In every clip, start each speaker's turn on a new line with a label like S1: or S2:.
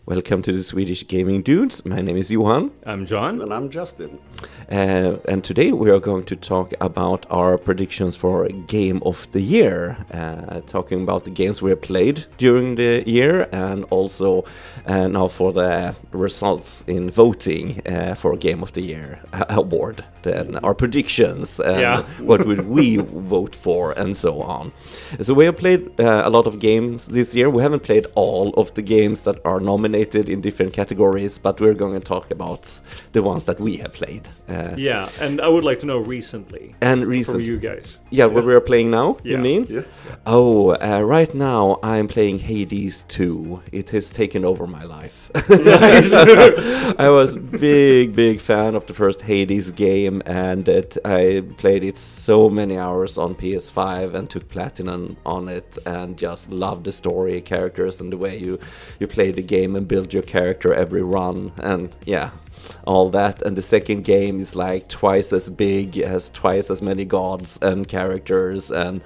S1: Welcome to the Swedish Gaming Dudes. My name is Johan.
S2: I'm John.
S3: And I'm Justin.
S1: And today we are going to talk about our predictions for Game of the Year. Talking about the games we have played during the year and also now for the results in voting for Game of the Year award. Then our predictions and what would we vote for and so on. So we have played a lot of games this year. We haven't played all of the games that are nominated in different categories, but we're going to talk about the ones that we have played.
S2: And I would like to know recently.
S1: And recently.
S2: For you guys.
S1: Yeah, what we're playing now,
S2: Yeah.
S1: you mean?
S3: Yeah.
S1: Oh, right now I'm playing Hades 2. It has taken over my life.
S2: Nice.
S1: I was big fan of the first Hades game, and I played it so many hours on PS5 and took platinum on it, and just loved the story, characters, and the way you play the game and build your character every run, and yeah, all that. And the second game is like twice as big, has twice as many gods and characters, and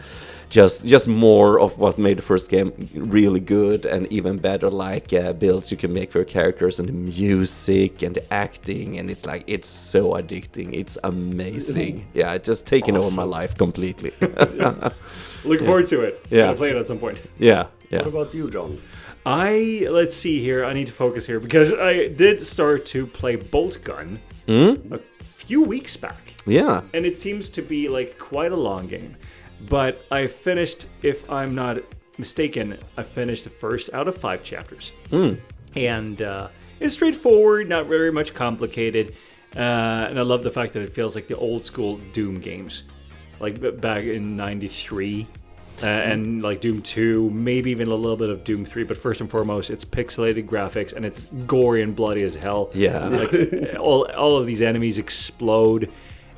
S1: just more of what made the first game really good, and even better, like builds you can make for your characters, and the music and the acting, and it's so addicting. It's amazing. Yeah, it's just taken over my life completely.
S2: Looking forward to it.
S1: Yeah.
S2: I'll play it at some point.
S1: Yeah.
S3: What about you, John?
S2: Let's see here. I need to focus here because I did start to play Bolt Gun a few weeks back.
S1: Yeah.
S2: And it seems to be like quite a long game. But I finished, if I'm not mistaken, I finished the first out of 5 chapters. And it's straightforward, not very much complicated. And I love the fact that it feels like the old school Doom games. Like back in 93. And like Doom 2, maybe even a little bit of Doom 3, but first and foremost, it's pixelated graphics and it's gory and bloody as hell.
S1: Yeah.
S2: Like all of these enemies explode,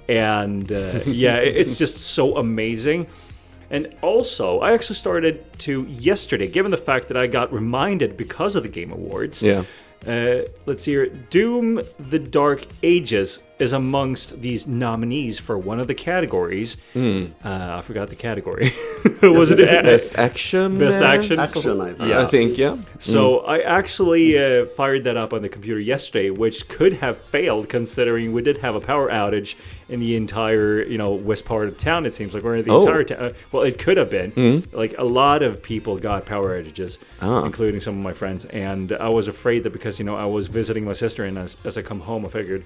S2: and it's just so amazing. And also, I actually started to yesterday, given the fact that I got reminded because of the Game Awards.
S1: Yeah.
S2: Let's see here. Doom: The Dark Ages is amongst these nominees for one of the categories. I forgot the category. Was it
S1: Best action?
S2: Best action?
S3: Action, I think.
S2: Yeah.
S1: I think, yeah.
S2: So I actually fired that up on the computer yesterday, which could have failed considering we did have a power outage in the entire, west part of town. It seems like we're in the entire town. Well, it could have been. Like a lot of people got power outages, including some of my friends. And I was afraid that because I was visiting my sister, and as I come home, I figured,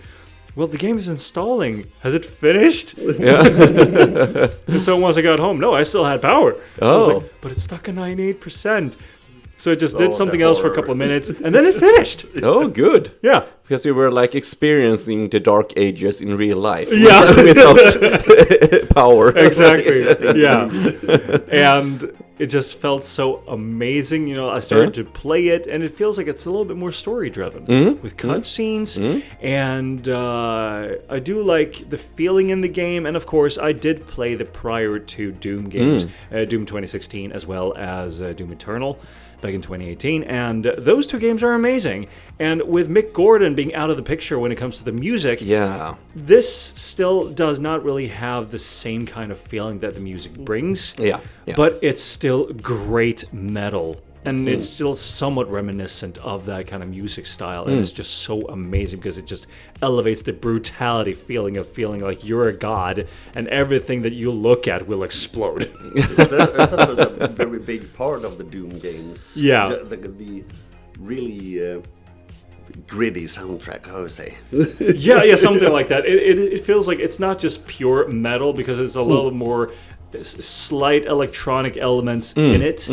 S2: well, the game is installing. Has it finished?
S1: Yeah.
S2: And so once I got home, no, I still had power. I was
S1: Oh.
S2: like, but it's stuck at 98%. So it just
S3: Oh,
S2: did
S3: the
S2: something else for a
S3: horror.
S2: couple of minutes, and then it finished.
S1: Oh, good.
S2: Yeah.
S1: Because you were like experiencing the Dark Ages in real life.
S2: Yeah.
S1: Without powers.
S2: Exactly. Yeah. And it just felt so amazing. I started to play it, and it feels like it's a little bit more story driven with cutscenes. And I do like the feeling in the game. And of course, I did play the prior 2 Doom games, Doom 2016 as well as Doom Eternal back in 2018, and those 2 games are amazing. And with Mick Gordon being out of the picture when it comes to the music,
S1: Yeah.
S2: this still does not really have the same kind of feeling that the music brings.
S1: Yeah. Yeah.
S2: But it's still great metal. And it's still somewhat reminiscent of that kind of music style. And it's just so amazing because it just elevates the brutality feeling of feeling like you're a god and everything that you look at will explode.
S3: That was a very big part of the Doom games.
S2: Yeah.
S3: The really gritty soundtrack, how would I say?
S2: yeah, something like that. It feels like it's not just pure metal because it's a little more slight electronic elements in it,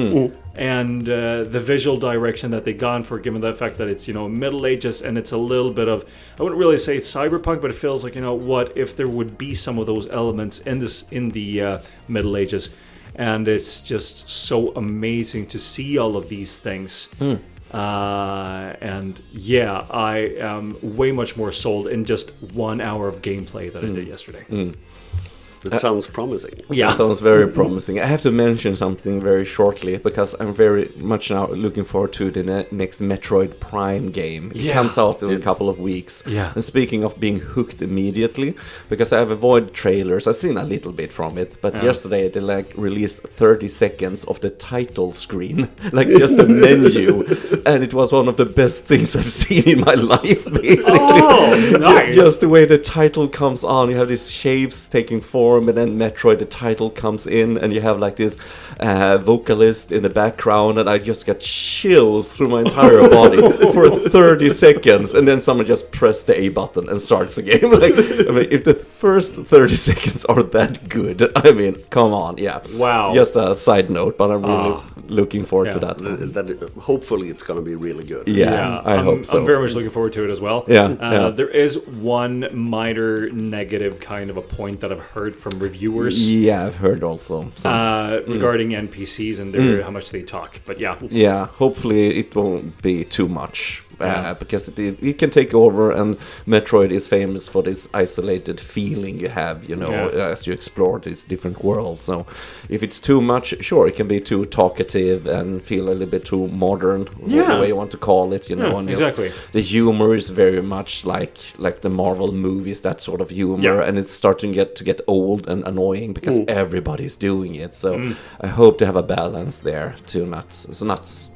S2: and the visual direction that they've gone for, given the fact that it's Middle Ages, and it's a little bit of, I wouldn't really say it's cyberpunk, but it feels like what if there would be some of those elements in the Middle Ages, and it's just so amazing to see all of these things. And yeah, I am way much more sold in just 1 hour of gameplay that I did yesterday.
S3: It sounds promising.
S2: Yeah.
S1: That sounds very promising. I have to mention something very shortly because I'm very much now looking forward to the next Metroid Prime game. It
S2: Yeah.
S1: comes out in a
S3: It's-
S1: couple of weeks.
S2: Yeah.
S1: And speaking of being hooked immediately, because I have avoided trailers, I've seen a little bit from it, but yesterday they released 30 seconds of the title screen, just a menu, and it was one of the best things I've seen in my life, basically.
S2: Oh, nice.
S1: Just the way the title comes on, you have these shapes taking form, and then Metroid, the title comes in, and you have this vocalist in the background, and I just got chills through my entire body for 30 seconds, and then someone just pressed the A button and starts the game. If the first 30 seconds are that good, I mean, come on, yeah.
S2: Wow.
S1: Just a side note, but I'm really looking forward to
S2: Yeah.
S1: that.
S3: Hopefully it's going to be really good.
S1: Yeah, I hope so.
S2: I'm very much looking forward to it as well.
S1: Yeah.
S2: There is one minor negative kind of a point that I've heard from reviewers
S1: Yeah, I've heard also.
S2: regarding NPCs and how much they talk. But yeah.
S1: Yeah, hopefully it won't be too much. Because it can take over, and Metroid is famous for this isolated feeling you have, as you explore these different worlds. So if it's too much, sure, it can be too talkative and feel a little bit too modern, the way you want to call it,
S2: Yeah,
S1: and
S2: exactly.
S1: the humor is very much like the Marvel movies, that sort of humor,
S2: Yeah.
S1: and it's starting to get old and annoying because everybody's doing it. So I hope to have a balance there too, not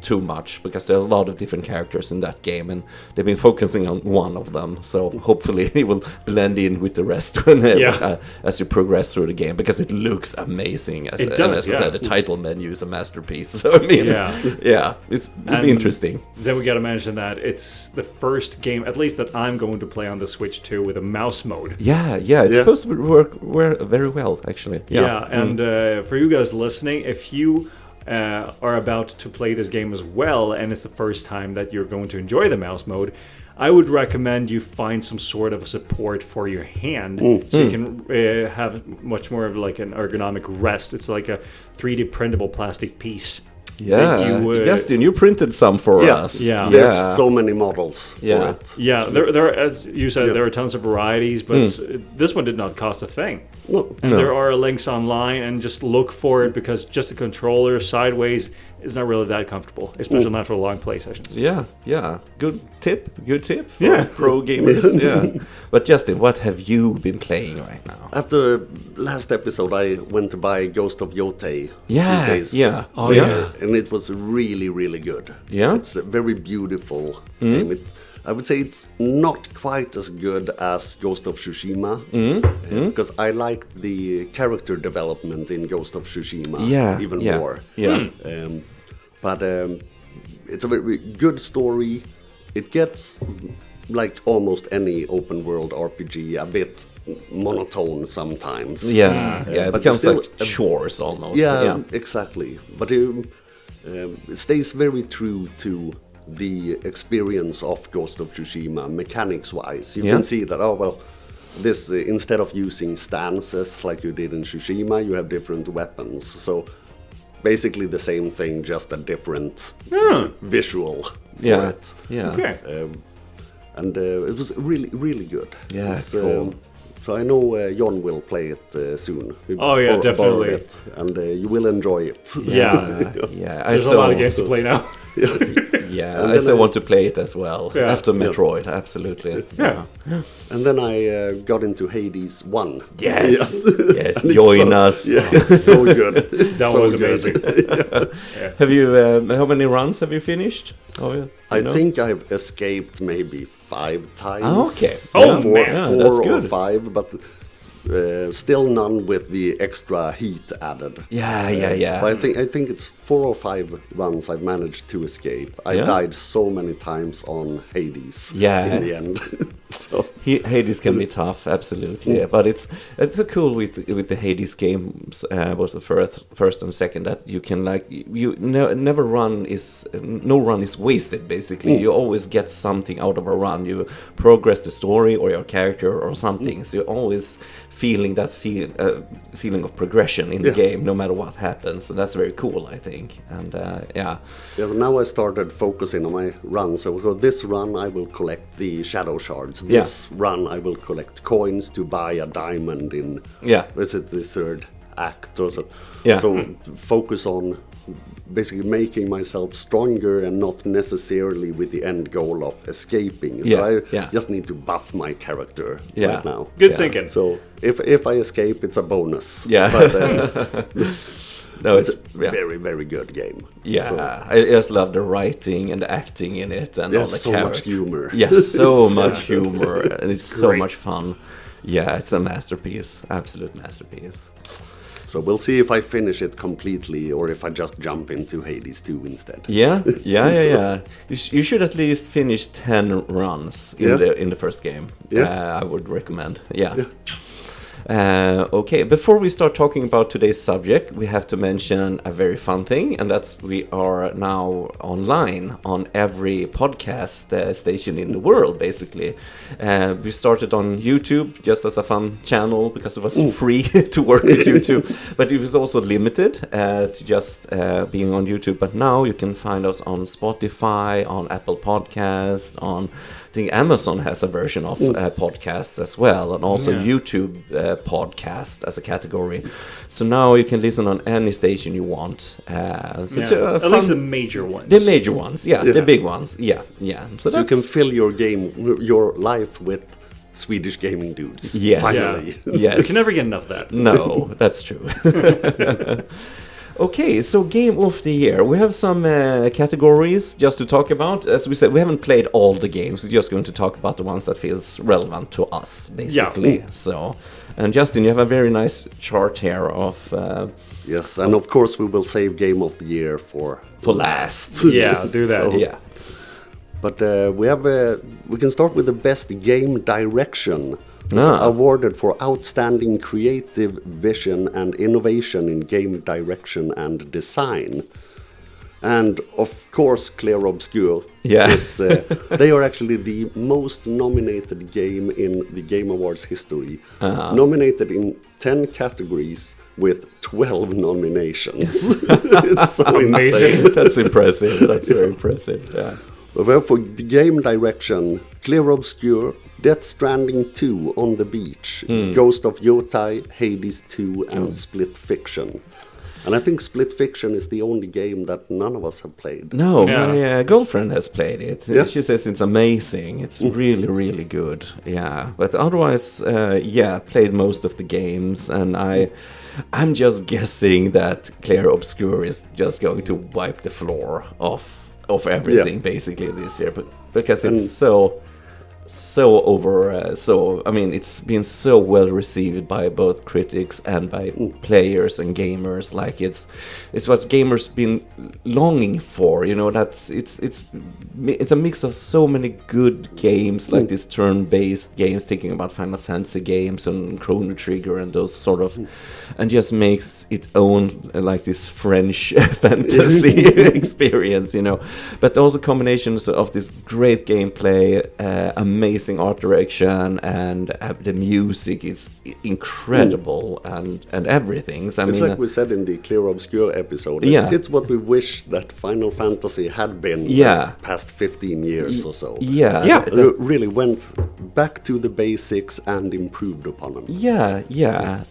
S1: too much, because there's a lot of different characters in that game, and they've been focusing on one of them. So hopefully it will blend in with the rest as you progress through the game, because it looks amazing. As I said, the title menu is a masterpiece. So I mean, it'll be interesting.
S2: Then we got to mention that it's the first game, at least that I'm going to play on the Switch 2 with a mouse mode.
S1: Yeah, it's supposed to work very well, actually.
S2: And for you guys listening, if you are about to play this game as well, and it's the first time that you're going to enjoy the mouse mode, I would recommend you find some sort of a support for your hand, so you can have much more of like an ergonomic rest. It's like a 3D printable plastic piece.
S1: Yeah, Justin, you printed some for us.
S2: Yeah.
S3: There's so many models for it.
S2: Yeah, there are, as you said, there are tons of varieties, but this one did not cost a thing.
S3: No.
S2: And there are links online, and just look for it, because just a controller sideways is not really that comfortable, especially not for long play sessions.
S1: Yeah. Good tip for pro gamers. But Justin, what have you been playing right now?
S3: After last episode, I went to buy Ghost of Yotei.
S1: Yeah,
S3: 2 days
S1: yeah. Oh,
S3: later,
S1: yeah.
S3: and it was really, really good.
S1: Yeah?
S3: It's a very beautiful game. I would say it's not quite as good as Ghost of Tsushima, because I liked the character development in Ghost of Tsushima even more.
S1: Yeah.
S3: But it's a very good story. It gets, like almost any open world RPG, a bit monotone sometimes.
S1: It
S3: but
S1: becomes
S3: still
S1: like chores almost.
S3: Yeah, exactly. But it stays very true to the experience of Ghost of Tsushima, mechanics-wise. You can see that, this instead of using stances like you did in Tsushima, you have different weapons. So basically the same thing, just a different visual for it.
S1: Yeah.
S2: Okay.
S3: And it was really, really good.
S1: Yeah,
S3: It's,
S1: cool.
S3: So I know John will play it soon. We
S2: yeah, definitely.
S3: borrowed it, and you will enjoy it.
S2: Yeah.
S1: There's
S2: There's a lot of games to play now.
S1: Yeah, I still want to play it as well.
S2: Yeah.
S1: After Metroid, absolutely.
S2: Yeah.
S3: And then I got into Hades 1.
S1: Yes. Yes,
S3: And it's
S1: join
S3: so-
S1: us.
S3: Yeah, it's so good.
S2: That
S3: So
S2: was
S3: good.
S2: amazing.
S1: Have you? How many runs have you finished?
S3: I think I've escaped maybe 5 times.
S1: Okay.
S2: Oh,
S3: Four,
S2: man.
S1: Yeah,
S3: four
S1: that's
S3: or
S1: good.
S3: 5, but still none with the extra heat added.
S1: Yeah.
S3: But I think it's 4 or 5 runs I've managed to escape. I
S1: Yeah.
S3: died so many times on Hades.
S1: Yeah.
S3: In the end. So
S1: Hades can be tough, absolutely. But it's so cool with the Hades games, both the first and second, that you can no run is wasted. Basically, you always get something out of a run. You progress the story or your character or something. So you're always feeling that feeling of progression in the game, no matter what happens. And that's very cool, I think. And
S3: Yeah, so now I started focusing on my run. So for this run, I will collect the shadow shards, this run I will collect coins to buy a diamond in, is it the third act or so?
S1: Yeah.
S3: So focus on basically making myself stronger and not necessarily with the end goal of escaping. So I just need to buff my character right now.
S2: Good thinking.
S3: So if I escape, it's a bonus.
S1: Yeah.
S3: But
S1: no,
S3: it's a very, very good game.
S1: Yeah,
S3: So,
S1: I just love the writing and the acting in it, and all
S3: there's
S1: the
S3: so much humor.
S1: Yes, so much humor, and it's so
S2: great.
S1: much fun. Yeah, it's a masterpiece, absolute masterpiece.
S3: So we'll see if I finish it completely or if I just jump into Hades 2 instead.
S1: Yeah. You should at least finish 10 runs in the first game.
S3: Yeah.
S1: I would recommend. Yeah. Okay, before we start talking about today's subject, we have to mention a very fun thing, and that's we are now online on every podcast station in the world, basically. We started on YouTube just as a fun channel because it was free to work with YouTube, but it was also limited to just being on YouTube. But now you can find us on Spotify, on Apple Podcasts, on I think Amazon has a version of podcasts as well, and also YouTube podcast as a category. So now you can listen on any station you want. So it's
S2: at least the major ones.
S1: The major ones, the big ones, So
S3: you can fill your life with Swedish gaming dudes.
S1: Yes.
S3: Finally.
S1: Yes.
S2: You can never get enough of that.
S1: No, that's true. Okay, so Game of the Year. We have some categories just to talk about. As we said, we haven't played all the games. We're just going to talk about the ones that feels relevant to us, basically.
S2: Yeah.
S1: So, and Justin, you have a very nice chart here of...
S3: yes, and of course we will save Game of the Year for
S1: last.
S2: Yeah, do that.
S3: So,
S1: Yeah.
S3: But we can start with the best game direction. It's awarded for outstanding creative vision and innovation in game direction and design. And of course, Clair Obscur is, they are actually the most nominated game in the Game Awards history. Nominated in 10 categories with 12 nominations. It's so insane.
S1: That's impressive. That's very impressive. Yeah.
S3: Well, for the game direction, Clair Obscur, Death Stranding 2 on the Beach, Ghost of Yotai, Hades 2, and Split Fiction. And I think Split Fiction is the only game that none of us have played.
S1: No, my girlfriend has played it.
S3: Yeah.
S1: She says it's amazing. It's really, really good. Yeah, but otherwise, played most of the games, and I'm just guessing that Clair Obscur is just going to wipe the floor of everything basically this year, but because it's it's been so well received by both critics and by players and gamers. Like it's what gamers been longing for. You know, that's it's a mix of so many good games, like these turn-based games, thinking about Final Fantasy games and Chrono Trigger and those sort of, and just makes it own like this French fantasy experience. You know, but also combinations of this great gameplay, amazing art direction, and the music is incredible, and everything. So,
S3: it's like we said in the Clair Obscur episode. It's what we wish that Final Fantasy had been the past 15 years or so. It really went back to the basics and improved upon them.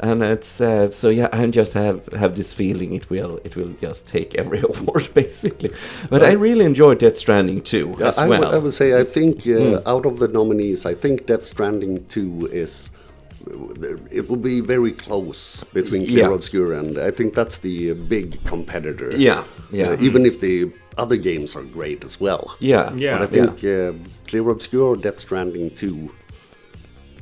S3: And it's I just have this feeling it will just take every award basically. But I really enjoyed Death Stranding 2 as well. I would say I think out of the nominees, I think Death Stranding 2 it will be very close between Clair Obscur, and I think that's the big competitor. Even if the other games are great as well. But I think Clair Obscur, Death Stranding 2.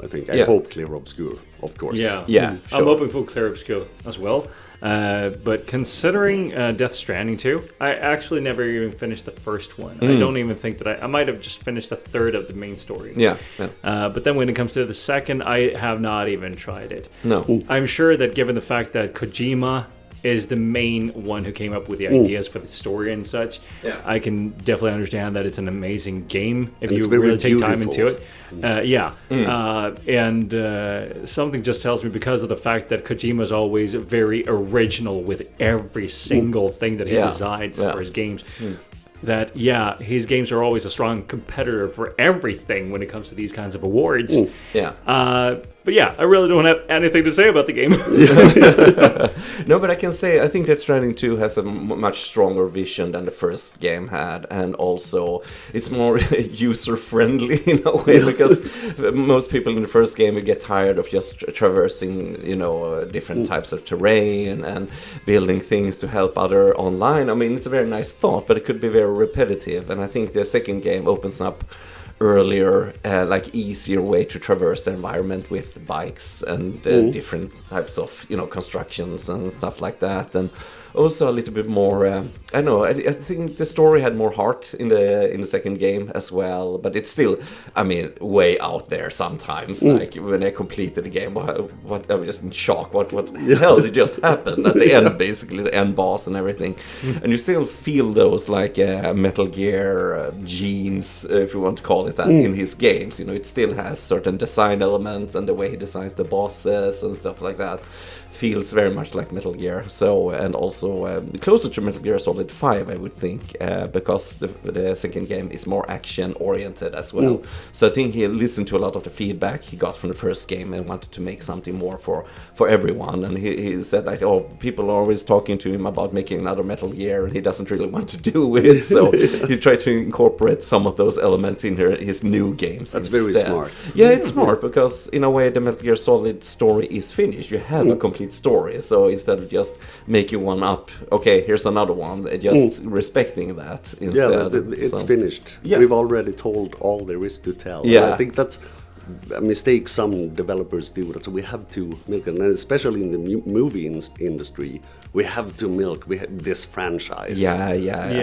S3: I hope Clair Obscur, of course.
S1: Sure.
S2: I'm hoping for Clair Obscur as well. But considering Death Stranding 2, I actually never even finished the first one. I don't even think that I might have just finished a third of the main story. But then when it comes to the second, I have not even tried it.
S1: No.
S2: I'm sure that given the fact that Kojima is the main one who came up with the ideas for the story and such, I can definitely understand that it's an amazing game if you really take time into it. Something just tells me, because of the fact that Kojima is always very original with every single thing that he designs for his games, that, yeah, his games are always a strong competitor for everything when it comes to these kinds of awards.
S1: Yeah.
S2: But yeah, I really don't have anything to say about the game.
S1: No, but I can say I think Death Stranding 2 has a much stronger vision than the first game had, and also it's more user-friendly in a way, because most people in the first game would get tired of just traversing, different types of terrain and building things to help other online. I mean, it's a very nice thought, but it could be very repetitive, and I think the second game opens up earlier, easier way to traverse the environment with bikes and different types of constructions and stuff like that, and also a little bit more. I don't know. I think the story had more heart in the second game as well, but it's still, I mean, way out there sometimes. Like when I completed the game, what I was just in shock. What the hell did just happen at the end? Basically, the end boss and everything, and you still feel those Metal Gear genes, if you want to call it that, in his games. It still has certain design elements, and the way he designs the bosses and stuff like that feels very much like Metal Gear. So, and also closer to Metal Gear Solid 5, I would think, because the second game is more action oriented as well. So I think he listened to a lot of the feedback he got from the first game and wanted to make something more for everyone. And he said people are always talking to him about making another Metal Gear, and he doesn't really want to do it. So he tried to incorporate some of those elements in his new games.
S3: That's
S1: instead.
S3: very smart.
S1: Yeah, it's smart, because in a way the Metal Gear Solid story is finished. You have a complete story, so instead of just making one up, okay, here's another one, just respecting that instead.
S3: Yeah, it's finished.
S1: Yeah.
S3: We've already told all there is to tell.
S1: Yeah.
S3: And I think that's a mistake some developers do. So we have to milk it, and especially in the movie industry, we have to milk this franchise.
S1: Yeah,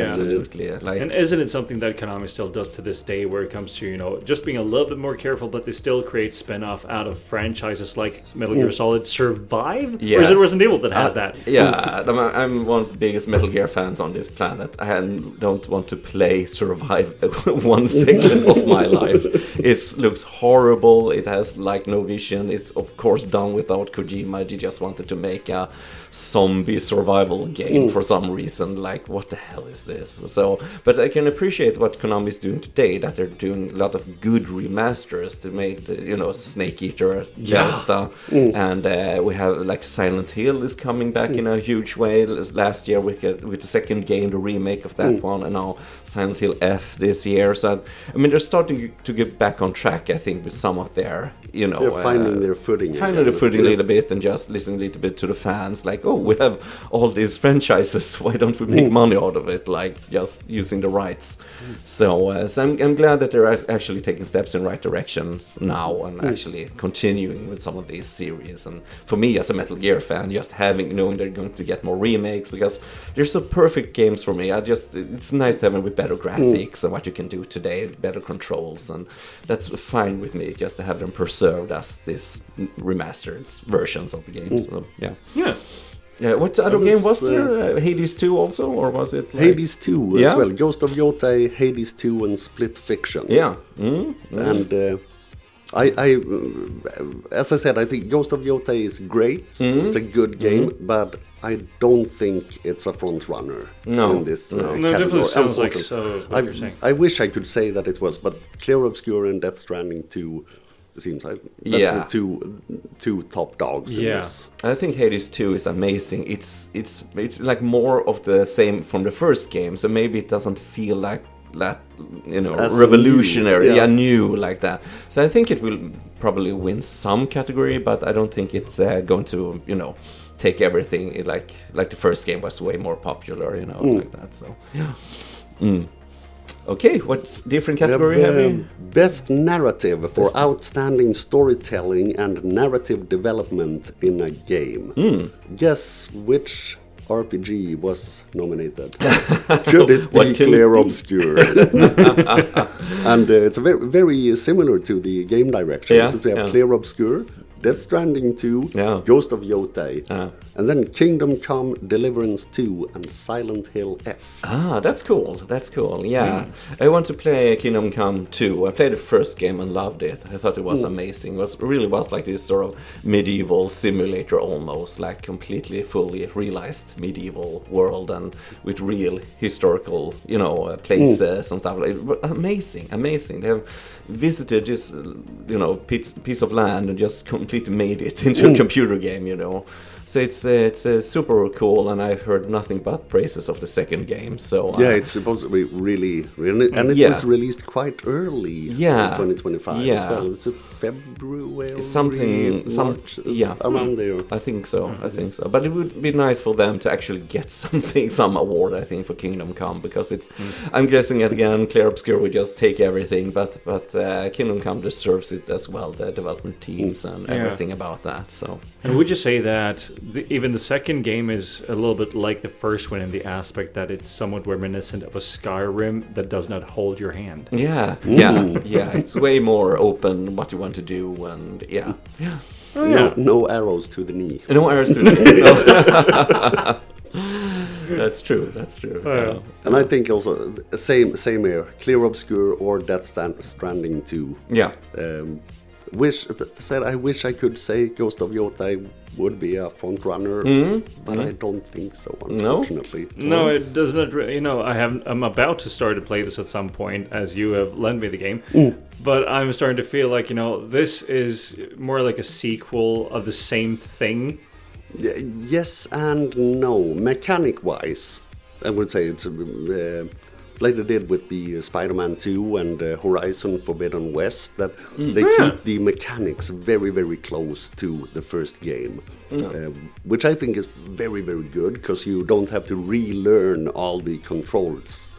S1: absolutely.
S2: And isn't it something that Konami still does to this day, where it comes to, just being a little bit more careful, but they still create spin-off out of franchises like Metal Gear Solid Survive?
S1: Yes.
S2: Or is it Resident Evil that has that?
S1: Yeah, I'm one of the biggest Metal Gear fans on this planet. I don't want to play Survive 1 second of my life. It looks horrible. It has no vision. It's of course done without Kojima. They just wanted to make a zombie survival game for some reason. What the hell is this? So, but I can appreciate what Konami is doing today, that they're doing a lot of good remasters to make Snake Eater Delta, and we have Silent Hill is coming back in a huge way. Last year with the second game, the remake of that one, and now Silent Hill F this year. So I mean, they're starting to get back on track, I think, with some of their
S3: they're finding their footing.
S1: Finding their footing a little bit, and just listening a little bit to the fans. We have all these franchises. Why don't we make money out of it? Just using the rights. So I'm glad that they're actually taking steps in the right direction now, and actually continuing with some of these series. And for me, as a Metal Gear fan, just knowing they're going to get more remakes, because they're so perfect games for me. It's nice to have them with better graphics and what you can do today, better controls, and that's fine with me. Just to have them preserved as these remastered versions of the games. So, yeah. Yeah, what other game was there? Hades 2 also, or was it
S3: Hades 2 as well? Ghost of Yotei, Hades 2, and Split Fiction.
S1: Yeah.
S3: And I as I said, I think Ghost of Yotei is great. It's a good game, but I don't think it's a front runner in this category.
S2: No, it definitely sounds like so. What you're saying.
S3: I wish I could say that it was, but Clear Obscure and Death Stranding 2. Seems like that's the two top dogs in this.
S1: I think Hades 2 is amazing. It's more of the same from the first game, so maybe it doesn't feel like that, revolutionary, new like that. So I think it will probably win some category, but I don't think it's going to, take everything. Like the first game was way more popular, like that. So yeah. Okay, what's different category have we?
S3: Best narrative for outstanding storytelling and narrative development in a game. Guess which RPG was nominated? Could it be Clear Obscure? And it's very, very similar to the game direction. We have Clear Obscure, Death Stranding 2, Ghost of Yotei, And then Kingdom Come Deliverance 2 and Silent Hill F.
S1: Ah, that's cool. That's cool. Yeah. I want to play Kingdom Come 2. I played the first game and loved it. I thought it was amazing. It was like this sort of medieval simulator almost, like completely fully realized medieval world and with real historical, places and stuff. Amazing. They have visited this, piece of land and just completely made it into a computer game, So it's super cool, and I've heard nothing but praises of the second game. So
S3: it's supposed to be really, and it was released quite early. In 2025 as well. It's a February, March, around there.
S1: I think so. But it would be nice for them to actually get some award. I think for Kingdom Come, because it's. I'm guessing again, Clair Obscur would just take everything, but Kingdom Come deserves it as well. The development teams and everything about that. So.
S2: And would you say that? Even the second game is a little bit like the first one in the aspect that it's somewhat reminiscent of a Skyrim that does not hold your hand.
S1: Yeah. It's way more open what you want to do, and
S3: No arrows to the knee.
S1: No arrows to the knee. No. That's true. Yeah.
S3: And I think also same here. Clair Obscur or Death Stranding 2.
S1: Yeah.
S3: I wish I could say Ghost of Yotai would be a front runner, but I don't think so, unfortunately.
S2: No, it does not. I'm about to start to play this at some point, as you have lent me the game. But I'm starting to feel like this is more like a sequel of the same thing.
S3: Yes and no. Mechanic-wise, I would say it's like they did with the Spider-Man 2 and Horizon Forbidden West, that they keep the mechanics very, very close to the first game, which I think is very, very good, because you don't have to relearn all the controls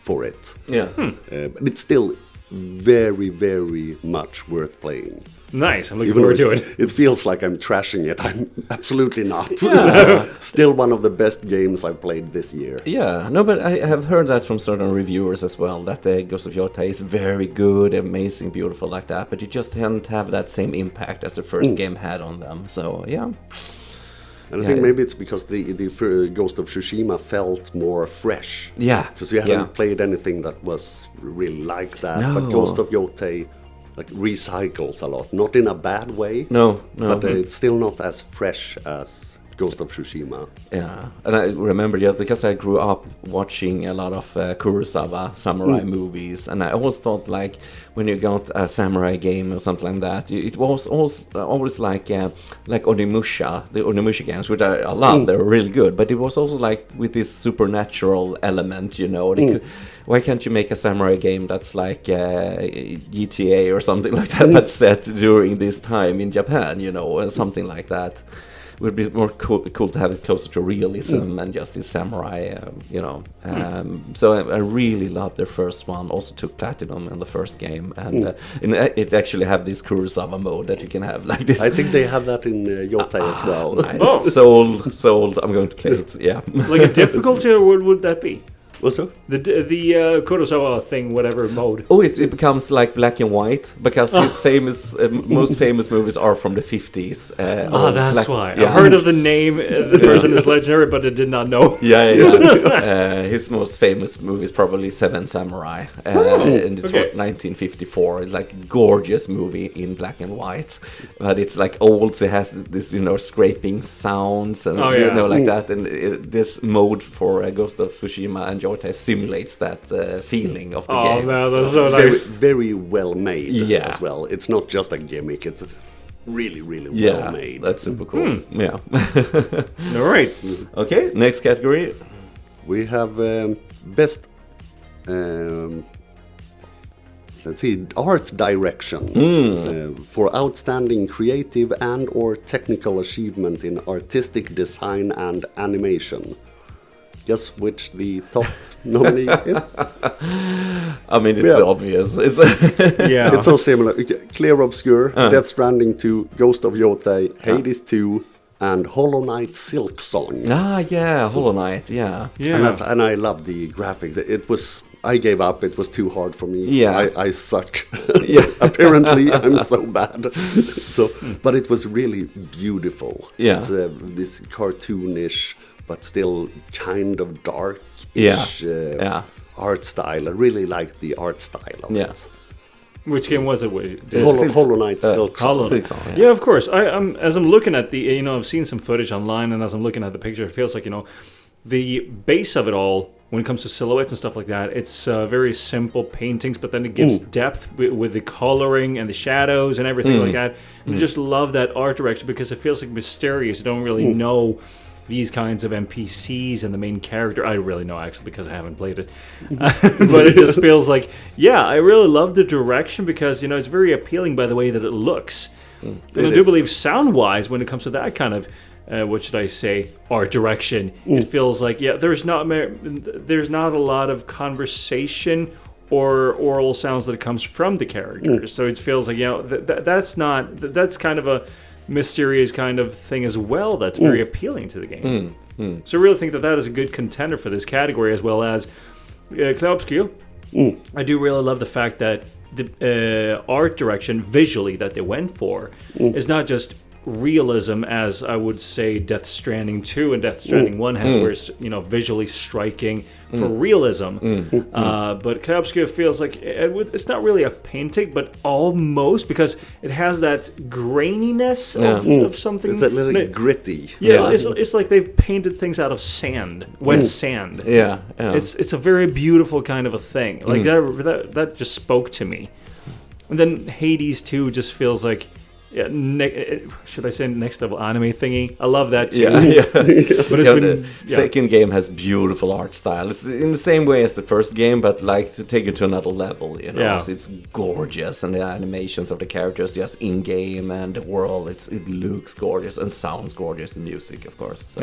S3: for it.
S1: Yeah.
S3: But it's still very, very much worth playing.
S2: Nice, I'm looking forward to it.
S3: It feels like I'm trashing it. I'm absolutely not. It's still one of the best games I've played this year.
S1: Yeah, no, but I have heard that from certain reviewers as well, that Ghost of Yotai is very good, amazing, beautiful like that, but you just didn't have that same impact as the first game had on them, so yeah.
S3: And I think maybe it's because the Ghost of Tsushima felt more fresh.
S1: Yeah.
S3: Because we hadn't played anything that was really like that. No. But Ghost of Yotai recycles a lot, not in a bad way.
S1: No.
S3: But it's still not as fresh as Ghost of Tsushima.
S1: Yeah, and I remember because I grew up watching a lot of Kurosawa samurai movies, and I always thought like when you got a samurai game or something like that, it was always like Onimusha, the Onimusha games, which I love. They were really good, but it was also like with this supernatural element, why can't you make a samurai game that's like GTA or something like that, but set during this time in Japan, or something like that? It would be more cool to have it closer to realism and just this samurai, So I really loved their first one. Also took platinum in the first game, and it actually have this Kurosawa mode that you can have like this.
S3: I think they have that in Yotai as well.
S1: Nice. Oh. Sold. I'm going to play it. Yeah.
S2: Like a difficulty, or what would that be?
S3: What's that?
S2: The Kurosawa thing, whatever mode.
S1: Oh, it becomes like black and white, because his most famous movies are from the 50s.
S2: That's why. I heard of the name, the person is legendary, but I did not know.
S1: Yeah. His most famous movie is probably Seven Samurai, and it's from 1954. It's like a gorgeous movie in black and white, but it's like old, so it has this, scraping sounds and like that. And this mode for Ghost of Tsushima and Yotai simulates that feeling of the game.
S2: No, that's so nice.
S3: Very well made as well. It's not just a gimmick. It's really, really well made.
S1: That's super cool. Yeah.
S2: All right.
S1: Okay, next category.
S3: We have best, art direction for outstanding creative and or technical achievement in artistic design and animation. Guess which the top nominee is?
S1: I mean, it's obvious. It's
S3: It's so similar. Clair Obscur, Death Stranding 2, Ghost of Yotai, Hades 2, and Hollow Knight Silk Song.
S1: Hollow Knight, yeah.
S3: And I love the graphics. It was I gave up. It was too hard for me.
S1: Yeah.
S3: I suck.
S1: Yeah.
S3: Apparently, I'm so bad. So, but it was really beautiful.
S1: Yeah.
S3: It's this cartoonish, but still kind of dark-ish
S1: Yeah.
S3: art style. I really like the art style of
S1: Yeah.
S3: it.
S2: Which game was it? Wait,
S3: Hollow Knight, Silk Song.
S2: Hollow Knight.
S1: Silk Song,
S2: Yeah, of course. As I'm looking at the, I've seen some footage online, and as I'm looking at the picture, it feels like, the base of it all, when it comes to silhouettes and stuff like that, it's very simple paintings, but then it gives depth with the coloring and the shadows and everything like that. And I just love that art direction because it feels like mysterious. You don't really know these kinds of NPCs and the main character. I really know, actually, because I haven't played it. But it just feels like, I really love the direction because, it's very appealing by the way that it looks. And I do believe sound-wise, when it comes to that kind of, what should I say, art direction, it feels like, there's not a lot of conversation or oral sounds that comes from the characters. So it feels like, that's kind of a mysterious kind of thing as well that's very appealing to the game. So I really think that is a good contender for this category, as well as Clair Obscur. I do really love the fact that the art direction visually that they went for is not just realism, as I would say Death Stranding 2 and Death Stranding 1 has, where it's visually striking for realism. But Clair Obscur feels like it's not really a painting, but almost, because it has that graininess of something.
S3: It's a little gritty.
S2: Yeah, it's like they've painted things out of sand, wet sand.
S1: Yeah.
S2: It's a very beautiful kind of a thing. Like that just spoke to me. And then Hades 2 just feels like, should I say next level anime thingy? I love that too. But it's
S1: the second game has beautiful art style. It's in the same way as the first game, but like to take it to another level. So it's gorgeous, and the animations of the characters just in game, and the world. It looks gorgeous and sounds gorgeous. The music, of course. So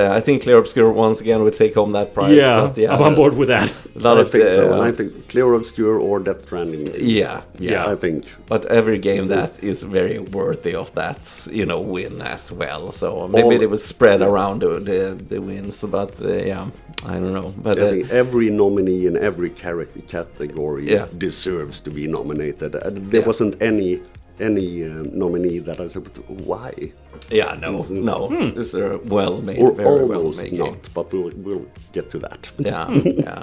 S1: I think Clair Obscur once again would take home that prize.
S2: But I'm on board with that.
S3: I think so, and I think Clair Obscur or Death Stranding. I think.
S1: But every game that is very worthy of that, win as well. So maybe they would spread around the wins, but I don't know. But
S3: I think every nominee in every character category deserves to be nominated. There wasn't any nominee that I said, why?
S1: No. It's a well-made,
S3: or
S1: very
S3: almost
S1: well-made
S3: not,
S1: game.
S3: but we'll get to that.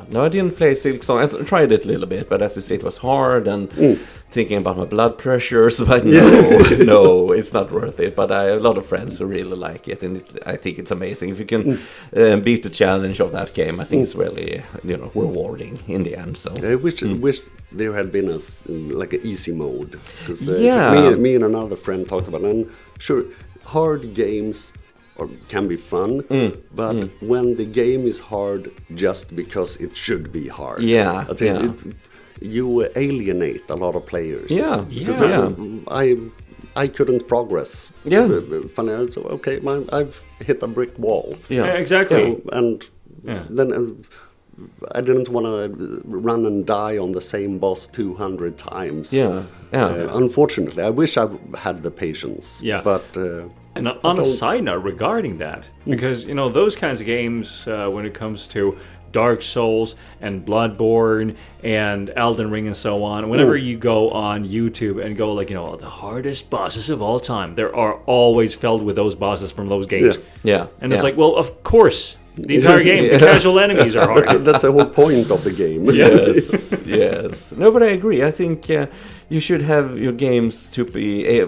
S1: No, I didn't play Silk Song. I tried it a little bit, but as you say, it was hard, and thinking about my blood pressures, but no, it's not worth it. But I have a lot of friends who really like it, and I think it's amazing. If you can beat the challenge of that game, I think it's really, rewarding in the end. So
S3: I wish there had been like an easy mode. Because me and another friend talked about it, and sure, hard games can be fun, but when the game is hard just because it should be hard, I think you alienate a lot of players. I couldn't progress. Funny, so okay, I've hit a brick wall.
S2: Exactly.
S3: So, then I didn't want to run and die on the same boss 200 times. Unfortunately, I wish I had the patience. But
S2: and on a side note regarding that, because those kinds of games, when it comes to Dark Souls and Bloodborne and Elden Ring and so on, whenever you go on YouTube and go like, the hardest bosses of all time, there are always filled with those bosses from those games. And it's like, well, of course. The entire game, the casual enemies are hard.
S3: That's the whole point of the game.
S1: Yes. No, but I agree. I think you should have your games to be...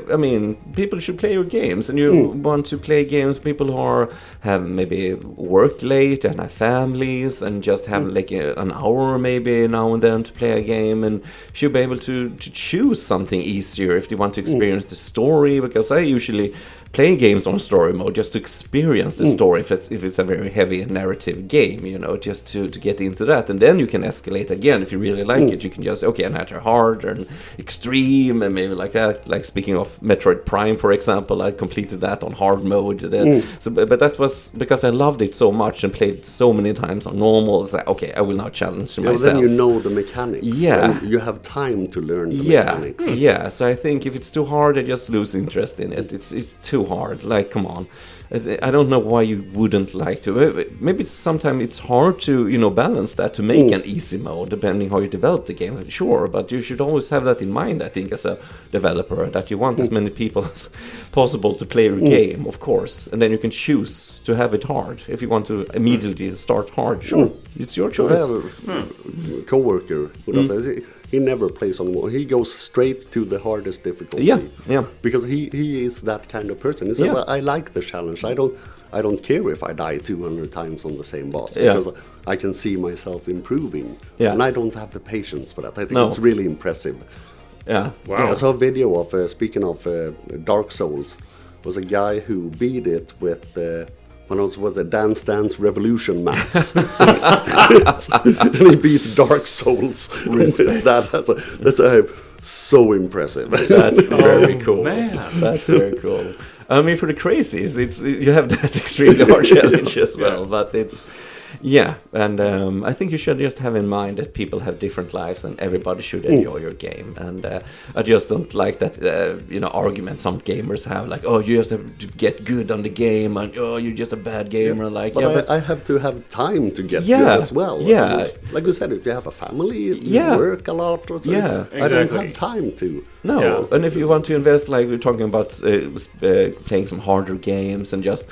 S1: people should play your games, and you want to play games. People who have maybe worked late and have families and just have like an hour maybe now and then to play a game, and should be able to choose something easier if they want to experience the story, because I usually play games on story mode just to experience the story if it's a very heavy narrative game, just to get into that, and then you can escalate again if you really like it. You can just enter hard and extreme and maybe like that. Like speaking of Metroid Prime, for example, I completed that on hard mode. But that was because I loved it so much and played it so many times on normal. It's like, okay, I will now challenge myself.
S3: Then you know the mechanics. And you have time to learn the mechanics.
S1: So I think if it's too hard, I just lose interest in it. It's too too hard. Like, come on. I don't know why you wouldn't like to. Maybe sometimes it's hard to, balance that, to make an easy mode, depending how you develop the game. Sure, but you should always have that in mind, I think, as a developer, that you want as many people as possible to play your game, of course. And then you can choose to have it hard. If you want to immediately start hard, sure, it's your choice.
S3: I have a co-worker who does that. He never plays on more. He goes straight to the hardest difficulty.
S1: Yeah.
S3: Because he is that kind of person. He said, well, I like the challenge. I don't care if I die 200 times on the same boss, because I can see myself improving.
S1: Yeah.
S3: And I don't have the patience for that. I think it's really impressive.
S1: Yeah.
S2: Wow.
S3: I saw a video of, speaking of Dark Souls, was a guy who beat it with when I was with the Dance Dance Revolution mats. And he beat Dark Souls.
S1: Respect.
S3: That's so impressive.
S1: That's very cool.
S2: Man.
S1: That's very cool. I mean, for the crazies, you have that extremely hard challenge as well, but it's... Yeah, and I think you should just have in mind that people have different lives and everybody should enjoy your game. And I just don't like that, argument some gamers have, like, oh, you just have to get good on the game, and oh, you're just a bad gamer.
S3: But I have to have time to get good as well.
S1: Yeah.
S3: Like you said, if you have a family, you work a lot, or something.
S1: Yeah,
S3: I don't
S2: exactly.
S3: have time to.
S1: No,
S2: Yeah.
S1: and if you want to invest, like we're talking about playing some harder games and just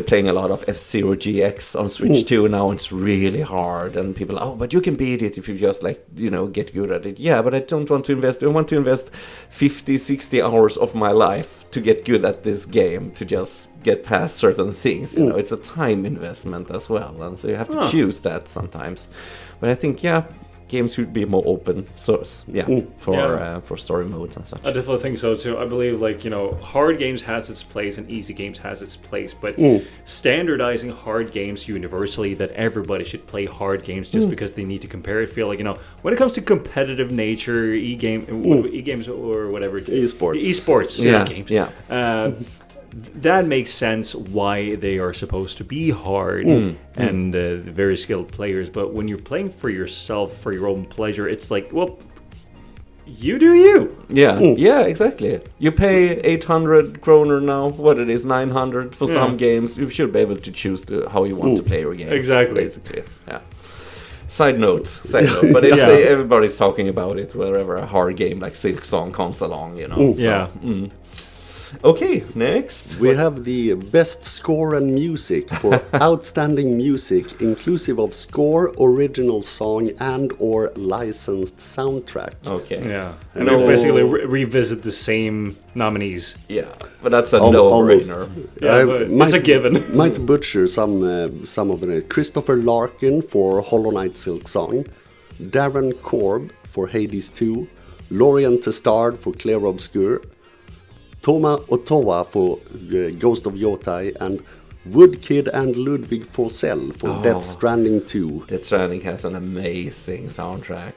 S1: playing a lot of F-Zero GX on Switch 2 now, it's really hard, and people, but you can beat it if you just get good at it. Yeah, but I don't want to invest. I want to invest 50, 60 hours of my life to get good at this game, to just get past certain things. It's a time investment as well, and so you have to choose that sometimes. But I think, games should be more open source, for story modes and such.
S2: I definitely think so too. I believe, hard games has its place and easy games has its place, but standardizing hard games universally, that everybody should play hard games just because they need to compare. I feel like, when it comes to competitive nature, e-games or whatever, esports, games, that makes sense why they are supposed to be hard and very skilled players. But when you're playing for yourself, for your own pleasure, it's like, well, you do you.
S1: Yeah, exactly. You pay 800 kroner now, what it is, 900 for some games. You should be able to choose how you want to play your game.
S2: Exactly.
S1: Basically, yeah. Side note, but it's everybody's talking about it wherever a hard game like Silksong comes along, Okay, next.
S3: We have the best score and music for outstanding music, inclusive of score, original song, and or licensed soundtrack.
S1: Okay.
S2: Yeah, and they basically revisit the same nominees.
S1: Yeah, but that's a no-brainer.
S2: Yeah, but it's a given.
S3: Might butcher some of it. Christopher Larkin for Hollow Knight Silksong, Darren Korb for Hades 2, Lorien Testard for Clair Obscur, Toma Ottawa for Ghost of Yotai, and Woodkid and Ludwig Forsell for Death Stranding 2.
S1: Death Stranding has an amazing soundtrack,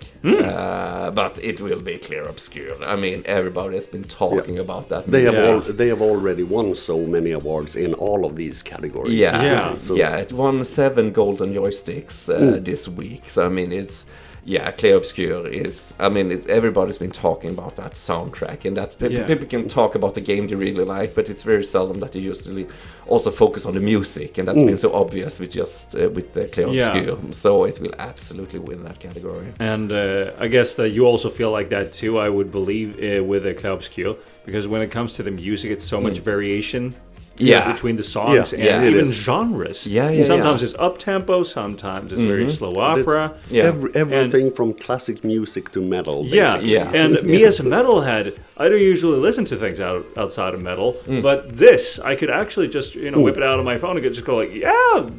S1: but it will be Clair Obscur. I mean, everybody has been talking about that.
S3: They have already won so many awards in all of these categories.
S1: It won 7 golden joysticks this week. So I mean, it's. Yeah, Clair Obscur is. I mean, everybody's been talking about that soundtrack, and that's people can talk about the game they really like, but it's very seldom that they usually also focus on the music, and that's been so obvious with the Clair Obscur. So it will absolutely win that category.
S2: And I guess that you also feel like that too. I would believe with the Clair Obscur, because when it comes to the music, it's so much variation. Between the songs and even genres. Sometimes it's up-tempo, sometimes it's very slow opera.
S3: Everything from classic music to metal, basically.
S2: And me as a metalhead, I don't usually listen to things outside of metal, but this, I could actually just whip it out of my phone and just go like,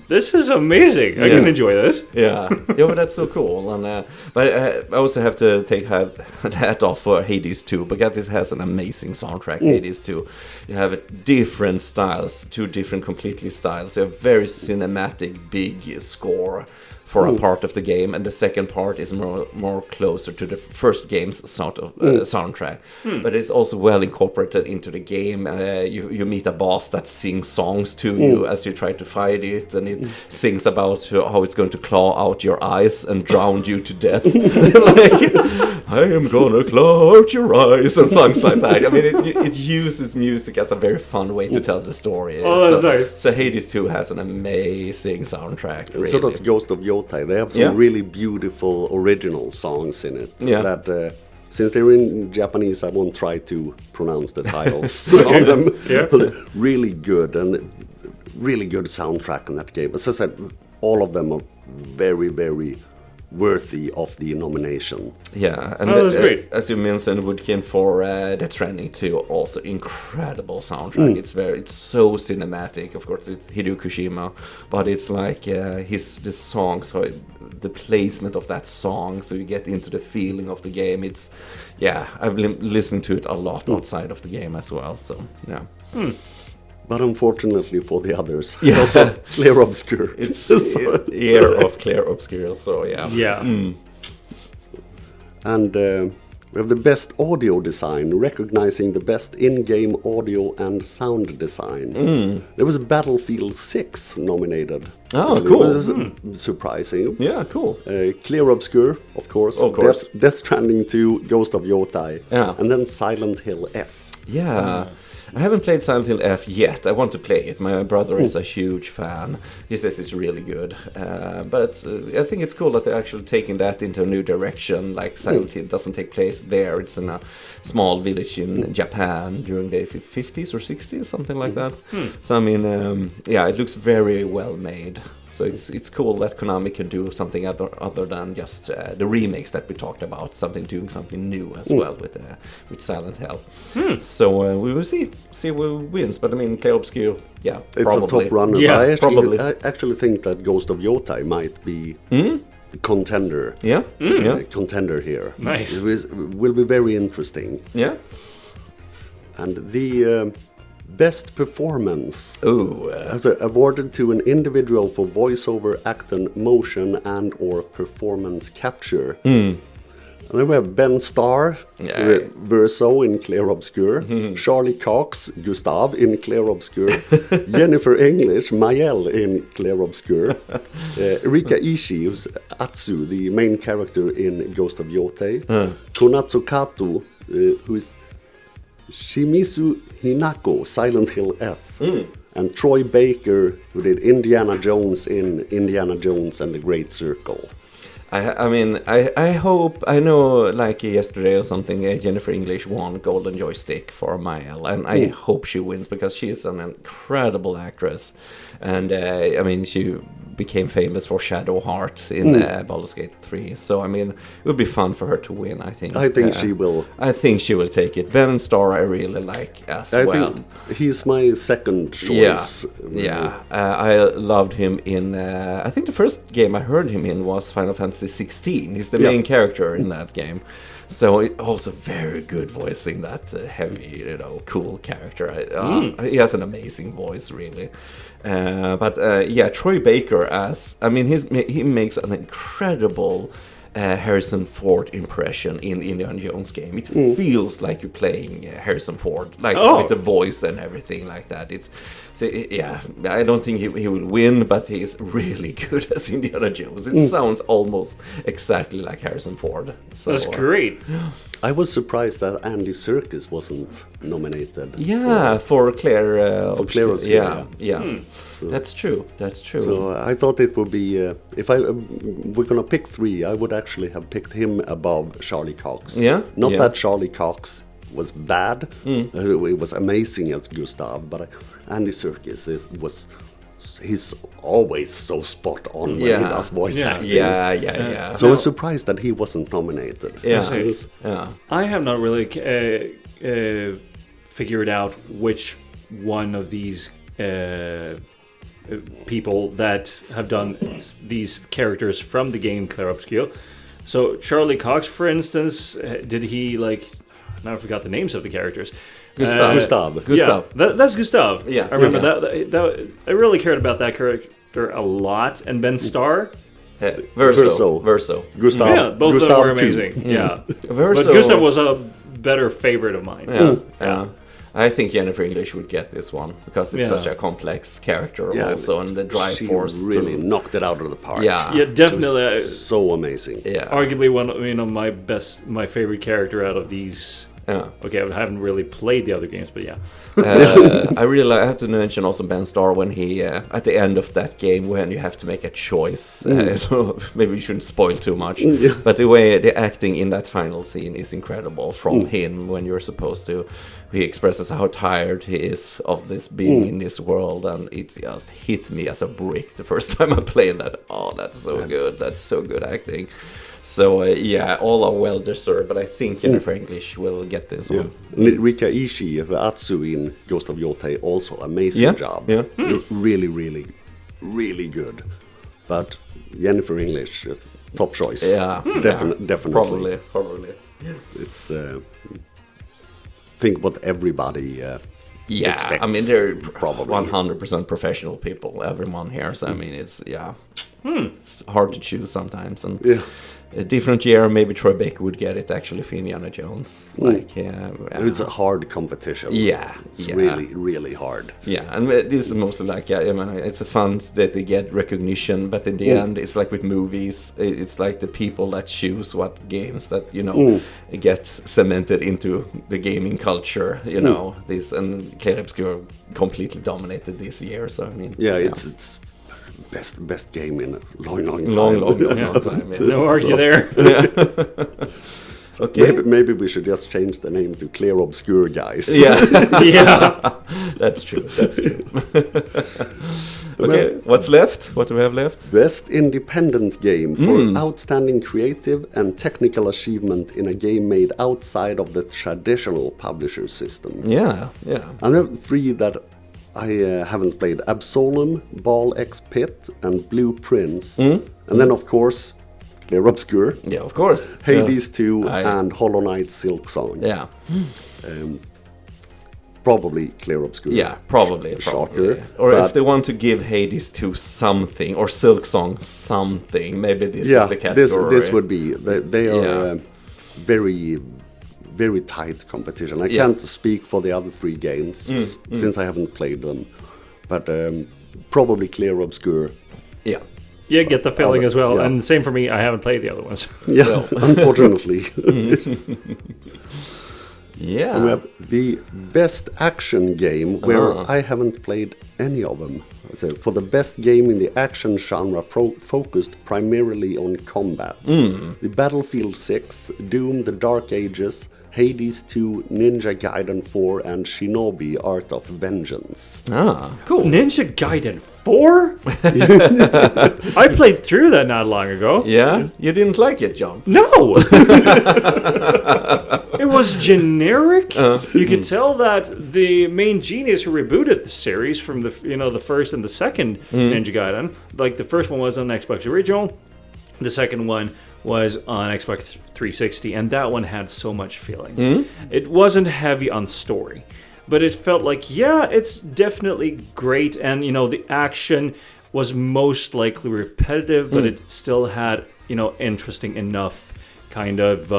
S2: this is amazing. I can enjoy this.
S1: But that's so cool. And but I also have to take the hat off for Hades 2, because this has an amazing soundtrack. Hades 2, you have a different styles, 2 different completely styles. You have very cinematic, big score for a part of the game, and the second part is more closer to the first game's sort of soundtrack. But it's also well incorporated into the game. You meet a boss that sings songs to you as you try to fight it, and it sings about how it's going to claw out your eyes and drown you to death. Like, I am gonna claw out your eyes, and songs like that. I mean, it uses music as a very fun way to tell the story.
S2: Oh, that's nice.
S1: So Hades 2 has an amazing soundtrack. Really.
S3: So does Ghost of Yotai. They have some really beautiful original songs in it.
S1: Yeah.
S3: That since they're in Japanese, I won't try to pronounce the titles on them.
S2: Yeah.
S3: But really good and really good soundtrack in that game. As I said, all of them are very, very worthy of the nomination.
S1: Yeah, and
S2: that's great.
S1: As you mentioned, Woodkin for Death Stranding 2, also incredible soundtrack. It's so cinematic. Of course, it's Hideo Kojima, but it's like the song, so the placement of that song, so you get into the feeling of the game. I've been listening to it a lot outside of the game as well. So yeah.
S3: But unfortunately for the others,
S1: Yeah.
S3: also Clear Obscure.
S1: It's year of Clear Obscure, so yeah.
S2: Yeah.
S3: And we have the best audio design, recognizing the best in-game audio and sound design. There was Battlefield 6 nominated.
S1: Oh,
S3: Actually,
S1: cool.
S3: it was surprising.
S1: Yeah, cool.
S3: Clear Obscure, of course.
S1: Of course.
S3: Death Stranding 2, Ghost of Yotai.
S1: Yeah.
S3: And then Silent Hill F.
S1: Yeah. I haven't played Silent Hill F yet. I want to play it. My brother is a huge fan. He says it's really good. But I think it's cool that they're actually taking that into a new direction. Like Silent Hill doesn't take place there. It's in a small village in Japan during the 50s or 60s, something like that. So, I mean, it looks very well made. So it's cool that Konami can do something other than just the remakes that we talked about, doing something new as well with Silent Hill. So we will see who wins. But I mean, Clear Obscure,
S3: It's
S1: probably.
S3: a top runner.
S2: Yeah,
S3: but
S1: probably.
S3: I actually think that Ghost of Yotai might be the contender.
S1: Yeah,
S3: Contender here.
S2: Nice.
S3: Will be very interesting.
S1: yeah.
S3: And the best performance
S1: Ooh,
S3: is awarded to an individual for voiceover, action, motion, and or performance capture. And then we have Ben Starr, Verso in Clear Obscure, Charlie Cox, Gustav in Clear Obscure, Jennifer English, Mayel in Clear Obscure, Rika Ishii, who's Atsu, the main character in Ghost of Yotai, Konatsu Kato, who is Shimizu Hinako, Silent Hill F, and Troy Baker, who did Indiana Jones in Indiana Jones and the Great Circle.
S1: I mean, I hope, I know like yesterday or something, Jennifer English won Golden Joystick for Mael, and I hope she wins because she's an incredible actress. And I mean, she became famous for Shadowheart in Baldur's Gate 3. So, I mean, it would be fun for her to win, I think.
S3: I think she will.
S1: I think she will take it. Ben Starr I really like as
S3: I
S1: well.
S3: think he's my second choice.
S1: Yeah. I loved him in, I think the first game I heard him in was Final Fantasy 16. He's the main character in that game. So also very good voicing that heavy, cool character. He has an amazing voice, really. But Troy Baker he makes an incredible Harrison Ford impression in Indiana Jones game. It feels like you're playing Harrison Ford, like with the voice and everything like that. I don't think he will win, but he's really good as Indiana Jones. It sounds almost exactly like Harrison Ford. So,
S2: That's great.
S3: I was surprised that Andy Serkis wasn't nominated.
S1: For Claire.
S3: For Claire Obscure,
S1: That's true. That's true.
S3: So I thought it would be, if we're gonna pick three, I would actually have picked him above Charlie Cox. Not that Charlie Cox was bad. It was amazing as Gustav, but Andy Serkis he's always so spot on when he does voice acting. So I was surprised that he wasn't nominated.
S2: I have not really figured out which one of these people that have done these characters from the game Clair Obscur. So Charlie Cox, for instance, did he now I forgot the names of the characters.
S3: Gustav.
S2: Yeah, that's Gustav. I remember that. I really cared about that character a lot. And Ben Starr,
S1: Verso.
S3: Gustav.
S2: Yeah, both of them
S3: Gustav
S2: were
S3: too.
S2: amazing. Yeah,
S1: Verso.
S2: but Gustav was a better favorite of mine.
S1: Yeah. I think Jennifer English would get this one because it's
S2: Yeah.
S1: such a complex character
S3: Yeah,
S1: also, and the drive
S3: she
S1: force
S3: really
S1: to,
S3: knocked it out of the park.
S1: yeah,
S2: Yeah, definitely.
S3: So amazing.
S1: yeah,
S2: Arguably one, my favorite character out of these.
S1: yeah.
S2: Okay, I haven't really played the other games, but yeah.
S1: I have to mention also Ben Starr when he at the end of that game when you have to make a choice. Maybe we shouldn't spoil too much, but the way the acting in that final scene is incredible from him when you're supposed to. He expresses how tired he is of this being in this world, and it just hit me as a brick the first time I played that. Oh, that's so good. That's so good acting. So yeah, all are well deserved, but I think Jennifer English will get this
S3: Yeah.
S1: one.
S3: And Rika Ishii, Atsu in Ghost of Yotei, also amazing job.
S1: Yeah.
S3: Really, really, really good. But Jennifer English, top choice.
S1: Yeah,
S3: Definitely.
S1: Probably.
S3: It's think what everybody
S1: Yeah,
S3: expects.
S1: I mean they're
S3: probably
S1: 100% professional people, everyone here. So I mean it's it's hard to choose sometimes, and
S3: Yeah.
S1: a different year maybe Troy Baker would get it actually for Indiana Jones. Like
S3: It's a hard competition.
S1: Yeah,
S3: It's
S1: yeah.
S3: really, really hard.
S1: yeah, and this is mostly like I mean it's a fun that they get recognition, but in the end it's like with movies, it's like the people that choose what games that gets cemented into the gaming culture. You know this, and Clair Obscur completely dominated this year. So I mean
S3: It's best game in a long time.
S1: long
S2: Yeah.
S1: time. Yeah.
S2: No argue there.
S1: Okay.
S3: Maybe we should just change the name to Clear Obscure, guys.
S1: Yeah,
S2: Yeah.
S1: that's true. Okay, what's left? What do we have left?
S3: Best independent game for outstanding creative and technical achievement in a game made outside of the traditional publisher system.
S1: Yeah.
S3: And there are three that I haven't played: Absolem, Ball X Pit, and Blue Prince. And then, of course, Clear Obscure,
S1: Yeah, of course.
S3: Hades 2,
S1: I-
S3: and Hollow Knight Silk Song.
S1: Yeah.
S3: Probably Clear Obscure.
S1: Yeah, probably.
S3: Shocker.
S1: Or
S3: But-
S1: if they want to give Hades to something, or Silk Song something, maybe this is the category.
S3: this would be. They are
S1: Yeah.
S3: very, very tight competition. I
S1: Yeah.
S3: can't speak for the other three games since I haven't played them, but probably Clear Obscure.
S1: Yeah.
S2: Yeah, get the feeling as well.
S3: Yeah.
S2: And same for me, I haven't played the other ones.
S3: Yeah, unfortunately.
S1: Yeah.
S3: We have the best action game where
S1: Ah.
S3: I haven't played any of them. So for the best game in the action genre focused primarily on combat. The Battlefield 6, Doom, The Dark Ages, Hades 2, Ninja Gaiden 4, and Shinobi Art of Vengeance.
S1: Cool.
S2: Ninja Gaiden 4? I played through that not long ago.
S1: Yeah? You didn't like it, John?
S2: No! It was generic. You could tell that the main genius who rebooted the series from the first and the second Ninja Gaiden, like the first one was on Xbox original, the second one was on Xbox 360, and that one had so much feeling. It wasn't heavy on story, but it felt like, yeah, it's definitely great, and the action was most likely repetitive, but it still had interesting enough kind of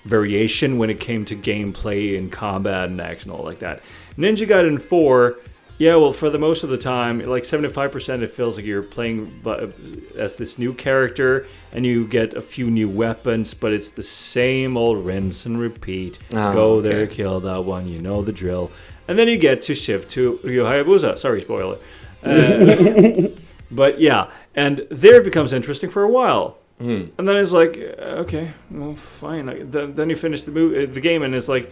S2: variation when it came to gameplay and combat and action, all like that. Ninja Gaiden 4, yeah, well, for the most of the time, like 75%, it feels like you're playing as this new character, and you get a few new weapons, but it's the same old rinse and repeat. Go there,
S1: okay.
S2: kill that one, you know the drill. And then you get to shift to Ryu Hayabusa. Sorry, spoiler. But yeah, and there it becomes interesting for a while. And then it's like, okay, well, fine. Then you finish the game, and it's like,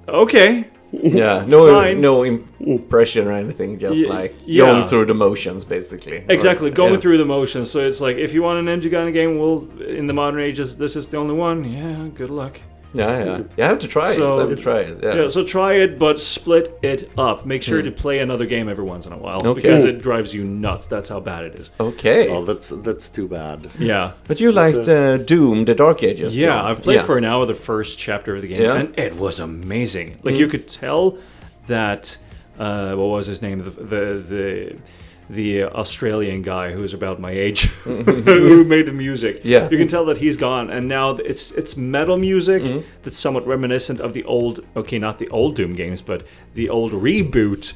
S2: okay.
S1: Yeah,
S2: Fine.
S1: no impression or anything, just
S2: yeah.
S1: going through the motions, basically.
S2: Exactly,
S1: Or-
S2: going
S1: yeah.
S2: through the motions. So it's like, if you want an Ninja Gaiden game, well, in the modern ages, this is the only one. Yeah, good luck.
S1: Yeah. You have to try it.
S2: So-
S1: Have to try it. Yeah.
S2: Yeah, so try it, but split it up. Make sure to play another game every once in a while,
S1: Okay.
S2: because it drives you nuts. That's how bad it is.
S1: Okay.
S3: Oh, that's too bad.
S2: Yeah.
S1: But you liked Doom, The Dark Ages.
S2: Yeah,
S1: John.
S2: I've played
S1: Yeah.
S2: for an hour the first chapter of the game,
S1: Yeah.
S2: and it was amazing. Like, you could tell that, what was his name? the Australian guy who's about my age who made the music.
S1: Yeah.
S2: You can tell that he's gone, and now it's metal music that's somewhat reminiscent of the old, okay, not the old Doom games, but the old reboot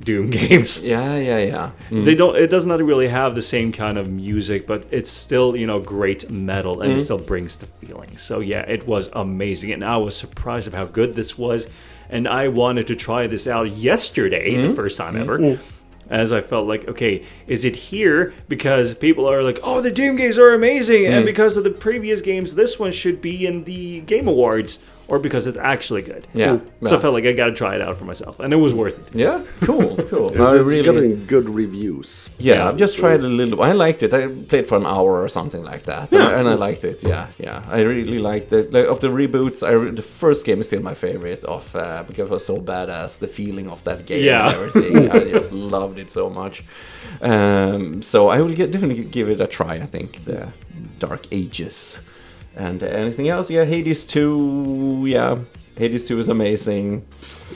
S2: Doom games.
S1: Yeah.
S2: They don't. It does not really have the same kind of music, but it's still, great metal, and it still brings the feeling. So yeah, it was amazing, and I was surprised of how good this was, and I wanted to try this out yesterday, the first time ever. As I felt like, okay, is it here because people are like, oh, the Doom games are amazing, and because of the previous games, this one should be in the Game Awards, or because it's actually good?
S1: Yeah.
S2: So I felt like I got to try it out for myself, and it was worth it.
S1: Yeah, cool.
S3: It's getting good reviews.
S1: Yeah, I've just tried a little. I liked it. I played for an hour or something like that, and I liked it. Yeah. I really liked it. Like, of the reboots, the first game is still my favorite because it was so badass. The feeling of that game and everything. I just loved it so much. So I will definitely give it a try. I think the Dark Ages. And anything else? Yeah, Hades 2. Yeah, Hades 2 is amazing.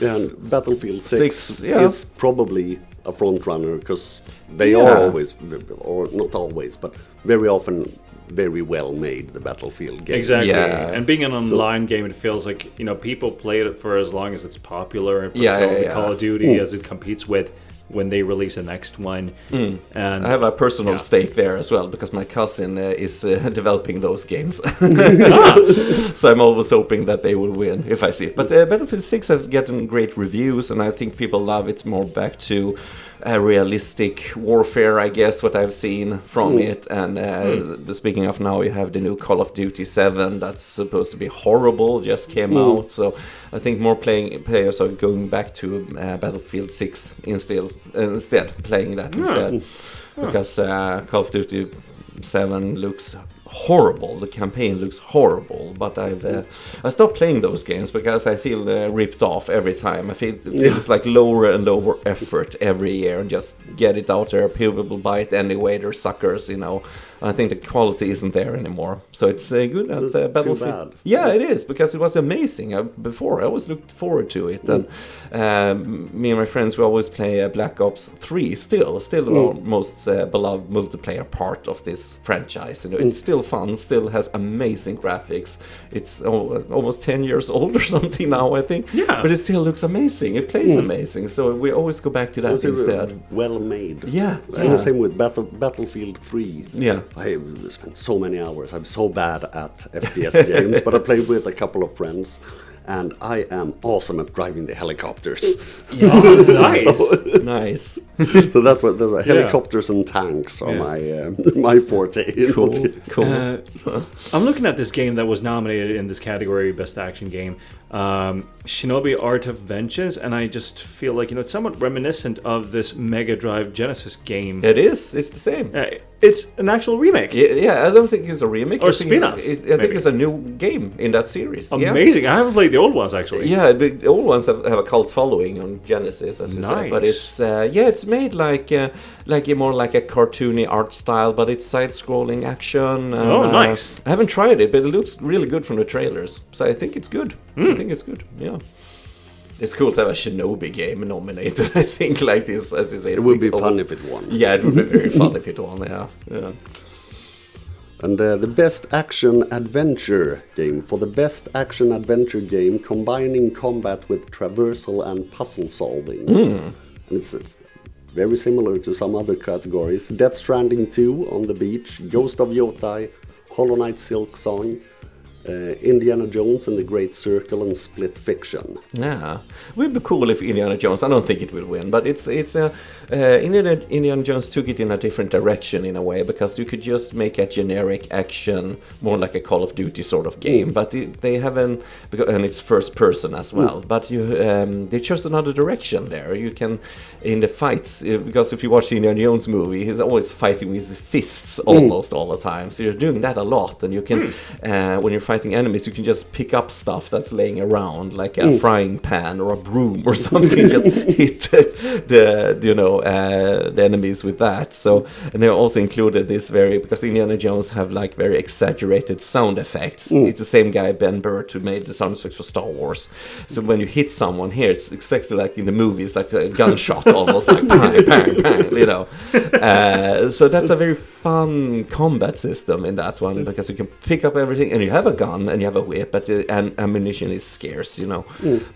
S3: Yeah, and Battlefield 6
S1: yeah.
S3: is probably a front runner because they are always, or not always, but very often very well made, the Battlefield games.
S2: Exactly.
S1: Yeah.
S2: And being an online game, it feels like, people play it for as long as it's popular, and for Call of Duty as it competes with when they release the next one. And
S1: I have a personal stake there as well because my cousin is developing those games. So I'm always hoping that they will win if I see it. But Battlefield 6 have gotten great reviews, and I think people love it more back to realistic warfare, I guess, what I've seen from it. And speaking of now, you have the new Call of Duty 7 that's supposed to be horrible, just came out. So I think more players are going back to Battlefield 6 instead, playing that instead. Because Call of Duty 7 looks horrible. The campaign looks horrible, but I stopped playing those games because I feel ripped off every time. I feel it feels like lower and lower effort every year, and just get it out there. People will buy it anyway. They're suckers, I think the quality isn't there anymore. So it's good at Battlefield.
S3: Too bad.
S1: Yeah, it is, because it was amazing before. I always looked forward to it, and me and my friends we always play Black Ops 3. Still our most beloved multiplayer part of this franchise. It's still fun, still has amazing graphics. It's almost 10 years old or something now, I think.
S2: Yeah.
S1: But it still looks amazing. It plays amazing. So we always go back to that instead.
S3: Well made.
S1: Yeah.
S3: And the same with Battlefield 3.
S1: Yeah.
S3: I spent so many hours. I'm so bad at FPS games, but I played with a couple of friends, and I am awesome at driving the helicopters.
S2: Nice.
S1: Nice.
S3: So that was helicopters and tanks are my forte.
S1: Cool.
S2: I'm looking at this game that was nominated in this category, Best Action Game, Shinobi Art of Vengeance, and I just feel like, it's somewhat reminiscent of this Mega Drive Genesis game.
S1: It is. It's the same.
S2: It's an actual remake.
S1: Yeah, I don't think it's a remake.
S2: Or
S1: I think
S2: spin-off,
S1: I think it's a new game in that series.
S2: Amazing.
S1: Yeah.
S2: I haven't played the old ones, actually.
S1: Yeah, the old ones have a cult following on Genesis, as you said. But it's it's made like a more like a cartoony art style, but it's side-scrolling action. And,
S2: nice.
S1: I haven't tried it, but it looks really good from the trailers. So I think it's good. I think it's good. Yeah. It's cool to have a Shinobi game nominated. I think like this, as you say.
S3: It would be fun if it won.
S1: Yeah, it would be very fun if it won. Yeah.
S3: And the Best Action Adventure Game. For the Best Action Adventure Game, combining combat with traversal and puzzle solving. And it's very similar to some other categories. Death Stranding 2 on the beach, Ghost of Yotai, Hollow Knight Silk Song, Indiana Jones and the Great Circle, and Split Fiction.
S1: Yeah, it would be cool if Indiana Jones. I don't think it will win, but Indiana Jones took it in a different direction in a way, because you could just make a generic action, more like a Call of Duty sort of game. But they haven't, and it's first person as well. But they chose another direction there. You can in the fights, because if you watch the Indiana Jones movie, he's always fighting with his fists almost all the time. So you're doing that a lot, and you can when you're fighting enemies, you can just pick up stuff that's laying around, like a frying pan or a broom or something. Just hit the enemies with that. So, and they also included this because Indiana Jones have like very exaggerated sound effects. It's the same guy, Ben Burtt, who made the sound effects for Star Wars. So when you hit someone here, it's exactly like in the movies, like a gunshot, almost like bang, bang, bang, you know. So that's a very fun combat system in that one, because you can pick up everything, and you have a gun and you have a whip, and ammunition is scarce, you know.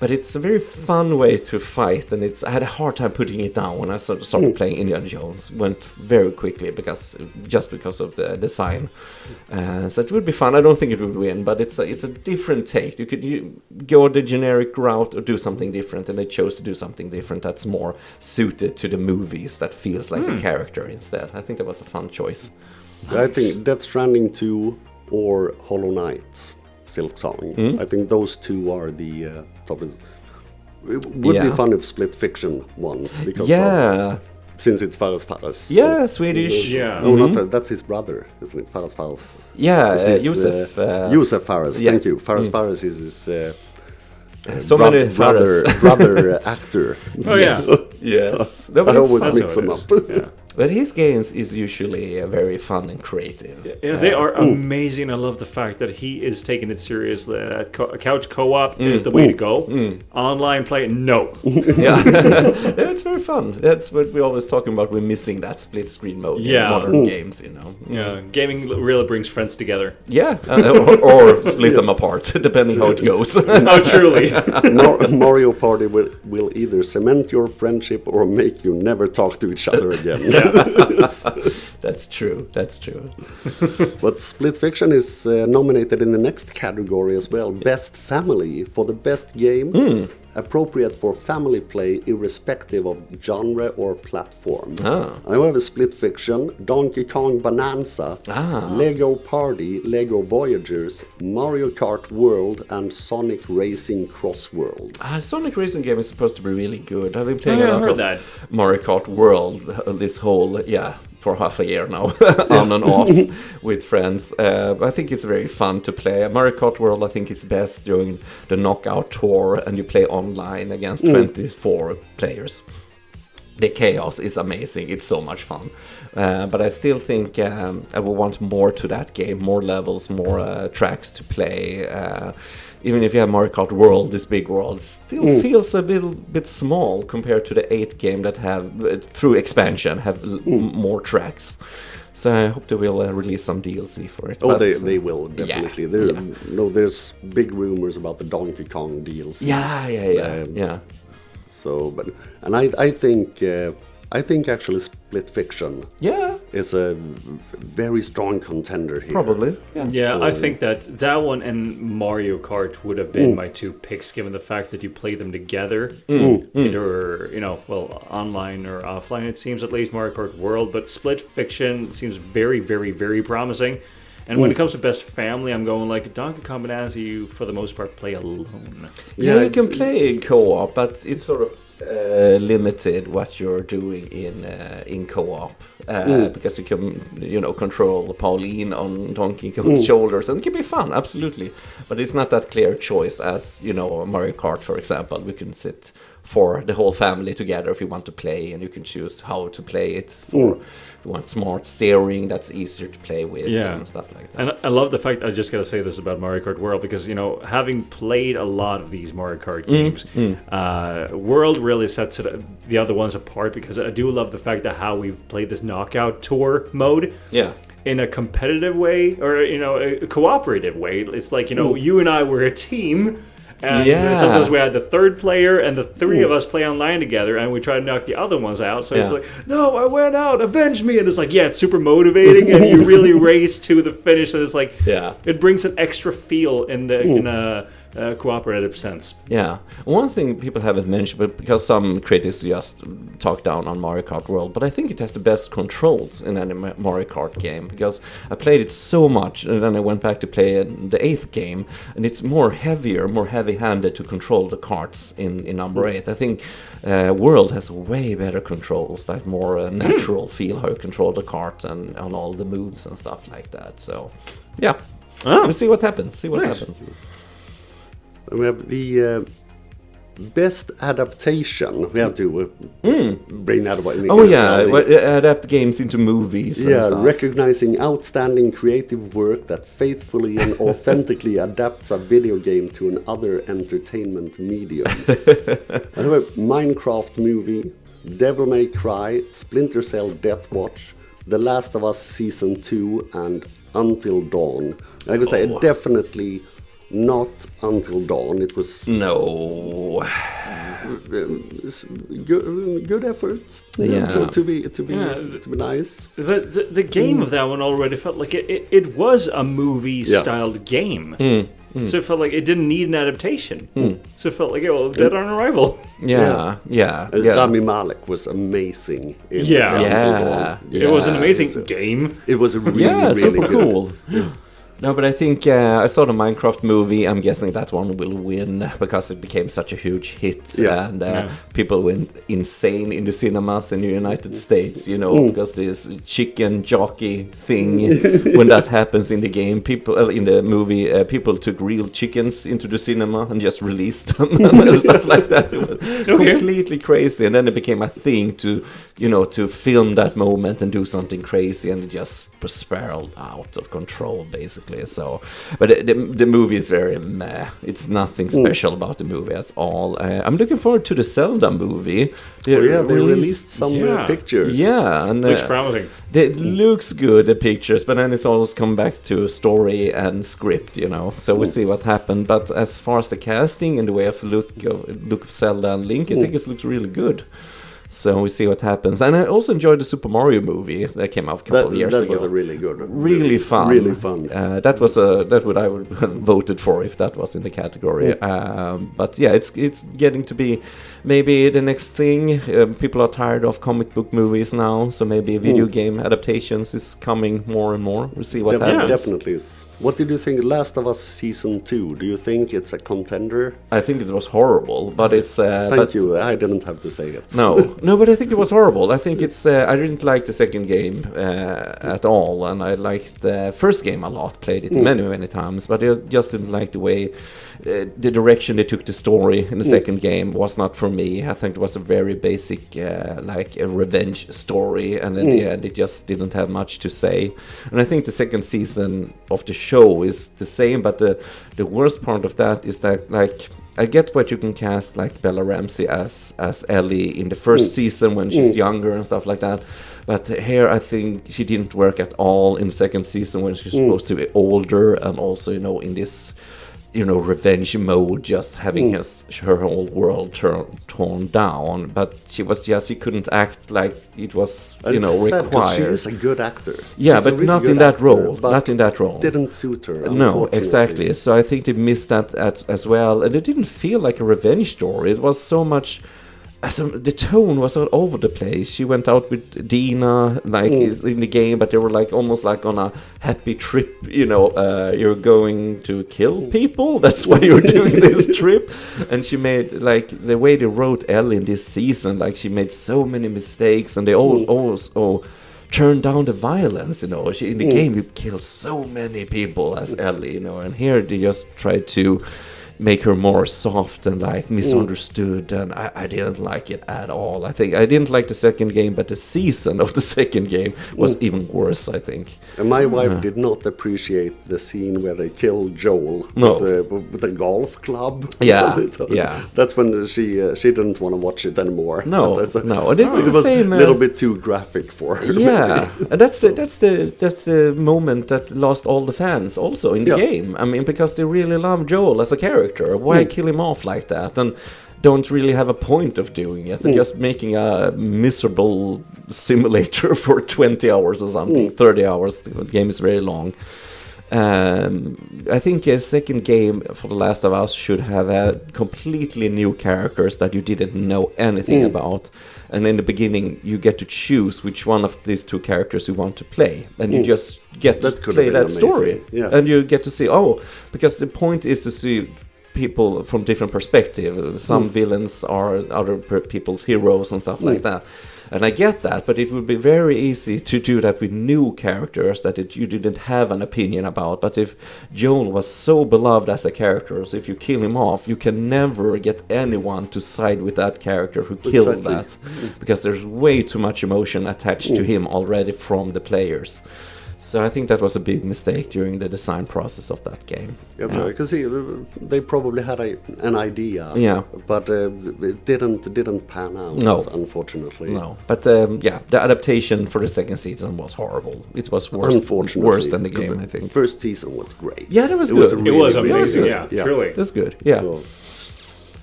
S1: But it's a very fun way to fight, and I had a hard time putting it down when I started playing Indiana Jones. Went very quickly because of the design. So it would be fun. I don't think it would win, but it's a different take. You could go the generic route or do something different, and they chose to do something different that's more suited to the movies, that feels like a character instead. I think that was a fun choice.
S3: Nice. I think Death Stranding 2 or Hollow Knight, Silk Song. I think those two are the top. It would be fun if Split Fiction won, because since it's Fares.
S1: Yeah, Swedish.
S2: Yeah.
S3: No, not that's his brother, isn't it? Fares.
S1: Yeah, Josef.
S3: Josef Fares. Thank you. Fares is his
S1: so many
S3: brother actor.
S2: Oh
S1: yes. Yes.
S3: So I always mix them up.
S2: Yeah.
S1: But his games is usually very fun and creative.
S2: Yeah, they are amazing. I love the fact that he is taking it seriously. Couch co-op is the way to go. Online play, no.
S1: Yeah, it's very fun. That's what we're always talking about. We're missing that split screen mode in modern games, you know.
S2: Yeah, gaming really brings friends together.
S1: Yeah, or split them apart, depending how it goes.
S2: Oh, truly.
S3: Mario Party will either cement your friendship or make you never talk to each other again.
S1: That's true. That's true.
S3: But Split Fiction is nominated in the next category as well, Best Family, for the best game, appropriate for family play, irrespective of genre or platform. However, Split Fiction, Donkey Kong Bonanza, Lego Party, Lego Voyagers, Mario Kart World, and Sonic Racing Cross Worlds.
S1: Sonic Racing game is supposed to be really good. I've been playing a lot of Mario Kart World this whole for half a year now, on and off with friends. I think it's very fun to play. Mario Kart World, I think, is best during the knockout tour, and you play online against 24 players. The chaos is amazing. It's so much fun. But I still think I would want more to that game, more levels, more tracks to play. Even if you have Mario Kart World, this big world still feels a little bit small compared to the 8 game that have, through expansion, have more tracks. So I hope they will release some DLC for it.
S3: Oh, they will, definitely. There's big rumors about the Donkey Kong DLC.
S1: Yeah.
S3: So, and I think actually Split Fiction is a very strong contender here.
S1: Probably.
S2: Yeah, so, I think that one and Mario Kart would have been my two picks, given the fact that you play them together, either online or offline. It seems, at least Mario Kart World, but Split Fiction seems very, very, very promising. And when it comes to best family, I'm going like Donkey Kong Bonanza, you for the most part play alone.
S1: Yeah, you can play co-op, but it's sort of limited what you're doing in co-op because you can control Pauline on Donkey Kong's shoulders, and it can be fun, absolutely, but it's not that clear choice as Mario Kart, for example. We can sit for the whole family together if you want to play, and you can choose how to play it. If you want smart steering, that's easier to play with, and stuff like that.
S2: And I love the fact, I just gotta say this about Mario Kart World, because having played a lot of these Mario Kart games, World really sets the other ones apart, because I do love the fact that how we've played this knockout tour mode.
S1: Yeah.
S2: In a competitive way, or a cooperative way. It's like you and I were a team. And sometimes we had the third player, and the three of us play online together, and we try to knock the other ones out. So it's like, no, I went out, avenge me. And it's like, it's super motivating, and you really race to the finish. And it's like, it brings an extra feel in a cooperative sense.
S1: Yeah. One thing people haven't mentioned, but because some critics just talk down on Mario Kart World, but I think it has the best controls in any Mario Kart game, because I played it so much, and then I went back to play the 8th game, and it's more heavy-handed to control the karts in number 8. I think World has way better controls, like more natural feel how you control the kart and on all the moves and stuff like that. So, yeah.
S2: Oh.
S1: We'll see what happens.
S2: Nice.
S3: We have the best adaptation. We have to bring that about.
S1: Oh yeah, adapt games into movies.
S3: Yeah,
S1: and stuff.
S3: recognizing outstanding creative work that faithfully and authentically adapts a video game to another entertainment medium. I have a Minecraft movie, Devil May Cry, Splinter Cell Deathwatch, The Last of Us Season 2, and Until Dawn. And I would say definitely not Until Dawn. It was
S1: No.
S3: good effort.
S1: Yeah.
S3: So to be nice.
S2: The game of that one already felt like it was a movie-styled game. So it felt like it didn't need an adaptation. So it felt like, Dead on Arrival.
S1: Yeah.
S3: Rami Malek was amazing. In
S2: Yeah.
S3: Until Dawn.
S2: It was an amazing game.
S3: It was really,
S1: Yeah,
S3: really
S1: super
S3: good.
S1: cool. No, but I think I saw the Minecraft movie. I'm guessing that one will win because it became such a huge hit,
S3: Yeah.
S1: and people went insane in the cinemas in the United States. You know, because this chicken jockey thing, when that happens in the game, people in the movie, people took real chickens into the cinema and just released them and stuff like that. It was completely crazy, and then it became a thing to film that moment and do something crazy, and it just spiraled out of control, basically. So, but the movie is very meh. It's nothing special about the movie at all. I'm looking forward to the Zelda movie.
S3: They released some pictures.
S1: Yeah, and
S2: Looks promising.
S1: it looks good, the pictures, but then it's always come back to story and script, So we'll see what happened. But as far as the casting and the way of look of Zelda and Link, I think it looks really good. So we see what happens. And I also enjoyed the Super Mario movie that came out a couple of years ago.
S3: That was a really good.
S1: Really fun.
S3: Really fun.
S1: That what I would have voted for if that was in the category. But yeah, it's getting to be maybe the next thing. People are tired of comic book movies now, so maybe video game adaptations is coming more and more. We'll see what happens.
S3: Definitely is. What did you think? Last of Us Season 2. Do you think it's a contender?
S1: I think it was horrible, but it's.
S3: Thank you. I didn't have to say it.
S1: No, but I think it was horrible. I think it's. I didn't like the second game at all, and I liked the first game a lot. Played it many times, but I just didn't like the way, the direction they took the story in the second game was not for me. I think it was a very basic, like a revenge story, and in the end, it just didn't have much to say. And I think the second season of the show is the same, but the worst part of that is that, like, I get what you can cast like Bella Ramsey as Ellie in the first season when she's younger and stuff like that, but here I think she didn't work at all in the second season when she's supposed to be older, and also in this revenge mode, just having her whole world torn down. But she couldn't act like it was required.
S3: She is a good actor.
S1: Yeah,
S3: She's a
S1: but
S3: really
S1: not
S3: good
S1: in that
S3: actor,
S1: role.
S3: but
S1: Not in that role.
S3: Didn't suit her.
S1: No, exactly. So I think they missed that as well, and it didn't feel like a revenge story. It was so much. The tone was all over the place. She went out with Dina, like in the game, but they were like almost like on a happy trip. You're going to kill people. That's why you're doing this trip. And she made, like, the way they wrote Ellie in this season, like she made so many mistakes, and they always turned down the violence. She in the game you kill so many people as Ellie, and here they just tried to make her more soft and like misunderstood, and I didn't like it at all. I think I didn't like the second game, but the season of the second game was even worse, I think.
S3: And my wife did not appreciate the scene where they killed Joel with a golf club.
S1: Yeah,
S3: yeah. That's when she didn't want to watch it anymore.
S1: No,
S3: it
S1: was
S3: was
S1: same,
S3: a little bit too graphic for her.
S1: Yeah, and that's the moment that lost all the fans also in the game. I mean, because they really love Joel as a character. Why kill him off like that? And don't really have a point of doing it. They're just making a miserable simulator for 20 hours or something, 30 hours. The game is very long. I think a second game for The Last of Us should have had completely new characters that you didn't know anything about. And in the beginning, you get to choose which one of these two characters you want to play. And you just get to play that story.
S3: Yeah.
S1: And you get to see, because the point is to see people from different perspective. Some villains are other people's heroes and stuff like that. And I get that, but it would be very easy to do that with new characters that you didn't have an opinion about. But if Joel was so beloved as a character, so if you kill him off, you can never get anyone to side with that character who killed that. Because there's way too much emotion attached to him already from the players. So I think that was a big mistake during the design process of that game.
S3: Yeah, so I can see they probably had an idea, but it didn't pan out, unfortunately.
S1: No, but the adaptation for the second season was horrible. It was worse than the game, I think.
S3: First season was great.
S1: Yeah, that was good.
S2: It was amazing, truly.
S1: That's good, yeah.
S3: So,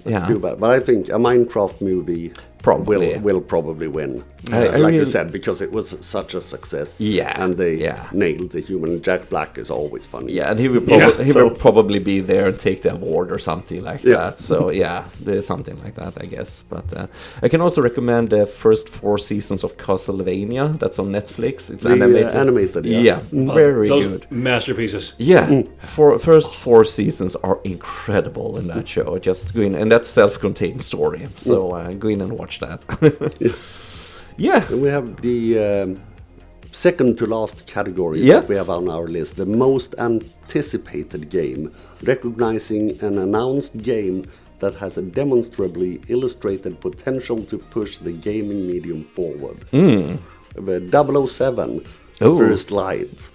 S3: it's too bad. But I think a Minecraft movie will probably win. Like you said, because it was such a success.
S1: Yeah.
S3: And they nailed the human. Jack Black is always funny.
S1: Yeah, and he will probably be there and take the award or something like that. So there's something like that, I guess. But I can also recommend the first 4 seasons of Castlevania. That's on Netflix. It's animated.
S3: Yeah.
S1: Very
S2: those
S1: good.
S2: Masterpieces.
S1: Yeah, first 4 seasons are incredible in that show. Just go in, and that's self-contained story. So go in and watch that. Yeah.
S3: And we have the second to last category that we have on our list, the most anticipated game, recognizing an announced game that has a demonstrably illustrated potential to push the gaming medium forward. The 007, First Light,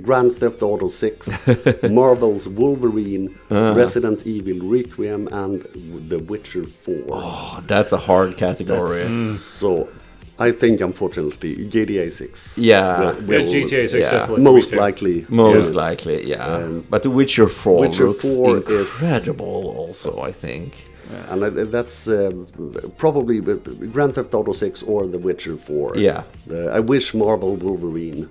S3: Grand Theft Auto 6, Marvel's Wolverine, Resident Evil Requiem, and The Witcher 4.
S1: Oh, that's a hard category.
S3: So I think, unfortunately, GTA 6.
S1: Yeah.
S2: GTA 6 definitely.
S3: Most likely.
S1: Most likely, but The Witcher 4 looks
S3: 4
S1: incredible also, I think.
S3: And that's probably Grand Theft Auto 6 or The Witcher 4.
S1: Yeah.
S3: I wish Marvel Wolverine.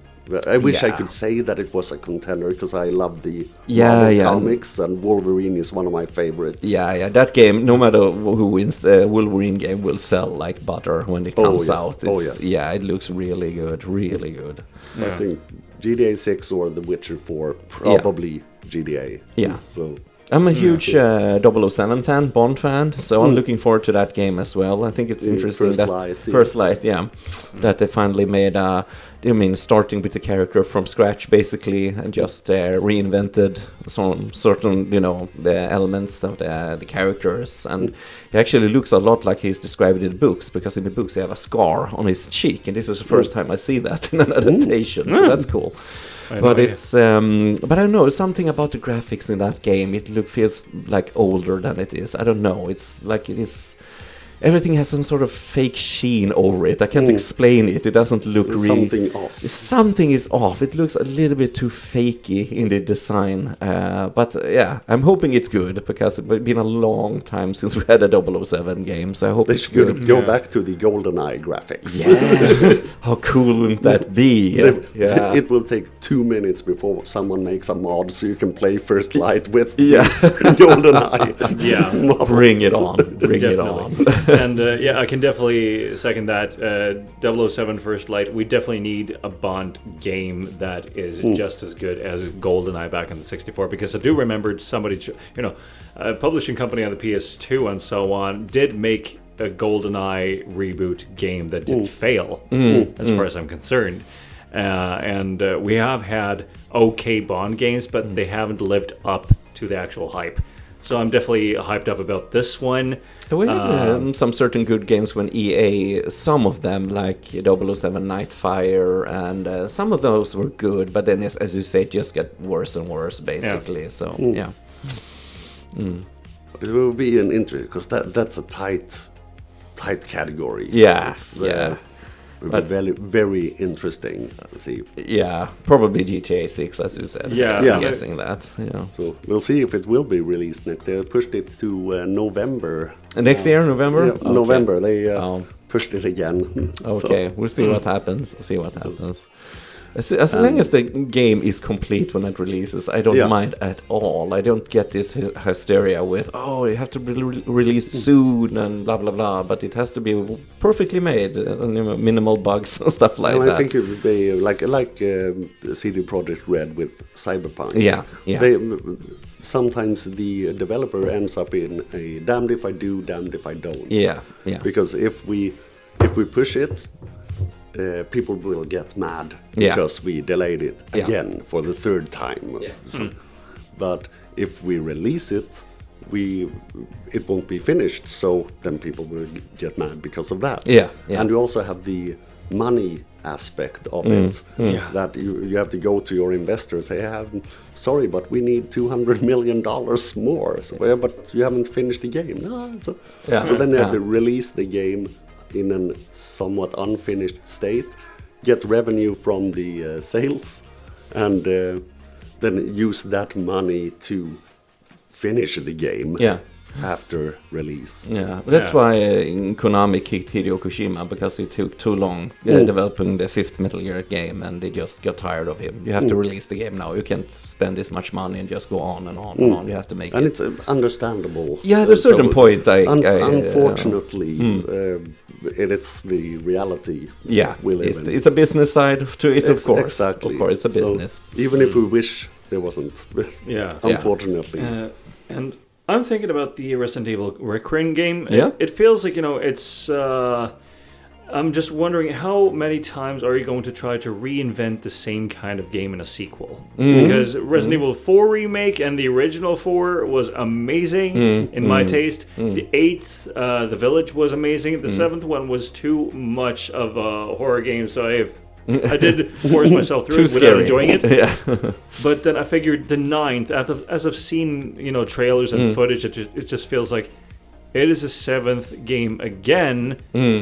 S3: I wish I could say that it was a contender because I love the Marvel comics, and Wolverine is one of my favorites.
S1: Yeah, that game, no matter who wins, the Wolverine game will sell like butter when it comes out. Yeah, it looks really good, really good.
S3: I think GTA 6 or The Witcher 4, probably GTA.
S1: Yeah.
S3: So
S1: I'm a huge 007 fan, Bond fan, so I'm looking forward to that game as well. I think it's interesting First Light, that they finally made starting with the character from scratch basically, and just reinvented some certain, the elements of the characters, and he actually looks a lot like he's described in the books, because in the books he have a scar on his cheek, and this is the first time I see that in an adaptation, so that's cool. But it's, but I don't know, something about the graphics in that game, it feels like older than it is. I don't know, it's like it is, everything has some sort of fake sheen over it. I can't explain it. It doesn't look really...
S3: Something off.
S1: Something is off. It looks a little bit too fakey in the design. But I'm hoping it's good, because it's been a long time since we had a 007 game, so I hope it's good.
S3: They should go back to the GoldenEye graphics.
S1: Yes! How cool wouldn't that be?
S3: It will take 2 minutes before someone makes a mod so you can play First Light with GoldenEye.
S2: Yeah.
S1: Bring it on. Bring it on.
S2: And I can definitely second that. 007 First Light, we definitely need a Bond game that is just as good as GoldenEye back in the 64, because I do remember somebody, a publishing company on the PS2 and so on, did make a GoldenEye reboot game that did fail, as far as I'm concerned. And we have had okay Bond games, but they haven't lived up to the actual hype. So I'm definitely hyped up about this one.
S1: We had some certain good games when EA, some of them, like 007 Nightfire, and some of those were good, but then, as you say, it just got worse and worse, basically. So,
S3: It will be an interest, because that's a tight category. It will be very interesting to see.
S1: Yeah, probably GTA 6, as you said. I'm guessing that.
S3: So we'll see if it will be released next. They pushed it to November.
S1: Next year, November?
S3: Yeah, okay. November. They pushed it again.
S1: Okay, we'll see what happens. As long as the game is complete when it releases, I don't mind at all. I don't get this hysteria with, oh, you have to be released soon and blah blah blah. But it has to be perfectly made, minimal bugs and stuff like that.
S3: I think it would be like CD Projekt Red with Cyberpunk.
S1: Yeah.
S3: Sometimes the developer ends up in a damned if I do, damned if I don't.
S1: Yeah.
S3: Because if we push it, people will get mad because we delayed it again for the third time.
S1: Yeah.
S3: But if we release it, it won't be finished, so then people will get mad because of that.
S1: Yeah.
S3: And you also have the money aspect of it, that you have to go to your investors and say, sorry, but we need $200 million more. So, but you haven't finished the game. No, so then you have to release the game in a somewhat unfinished state, get revenue from the sales, and then use that money to finish the game after release.
S1: Yeah, that's why Konami kicked Hideo Kojima, because it took too long developing the 5th Metal Gear game, and they just got tired of him. You have to release the game now. You can't spend this much money and just go on and on and on. You have to make
S3: and
S1: it.
S3: And it's understandable.
S1: Yeah, there's a certain point.
S3: Unfortunately, it's the reality.
S1: Yeah,
S3: we live in.
S1: It's a business side to it, of course.
S3: Exactly.
S1: Of course, it's a business.
S3: So even if we wish there wasn't, unfortunately.
S2: And I'm thinking about the Resident Evil Requiem game.
S1: Yeah.
S2: It feels like, it's... I'm just wondering, how many times are you going to try to reinvent the same kind of game in a sequel? Because Resident Evil 4 Remake and the original 4 was amazing in my taste. The 8th, The Village, was amazing. The 7th one was too much of a horror game, so I did force myself through it without enjoying it.
S1: Yeah.
S2: But then I figured the 9th, as I've seen, trailers and footage, it just feels like it is a 7th game again,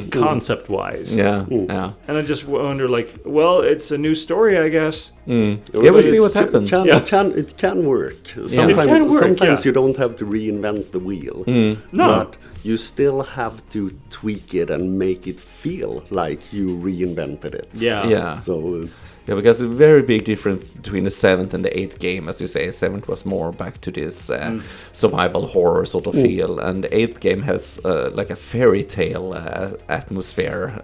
S2: concept-wise.
S1: Yeah.
S2: And I just wonder, it's a new story, I guess.
S1: We'll see what happens.
S3: It can work. Sometimes you don't have to reinvent the wheel.
S2: No.
S3: But you still have to tweak it and make it feel like you reinvented it.
S1: Yeah.
S3: So
S1: Yeah, because it's a very big difference between the 7th and the 8th game. As you say, 7th was more back to this survival horror sort of feel, and the 8th game has like a fairy tale atmosphere,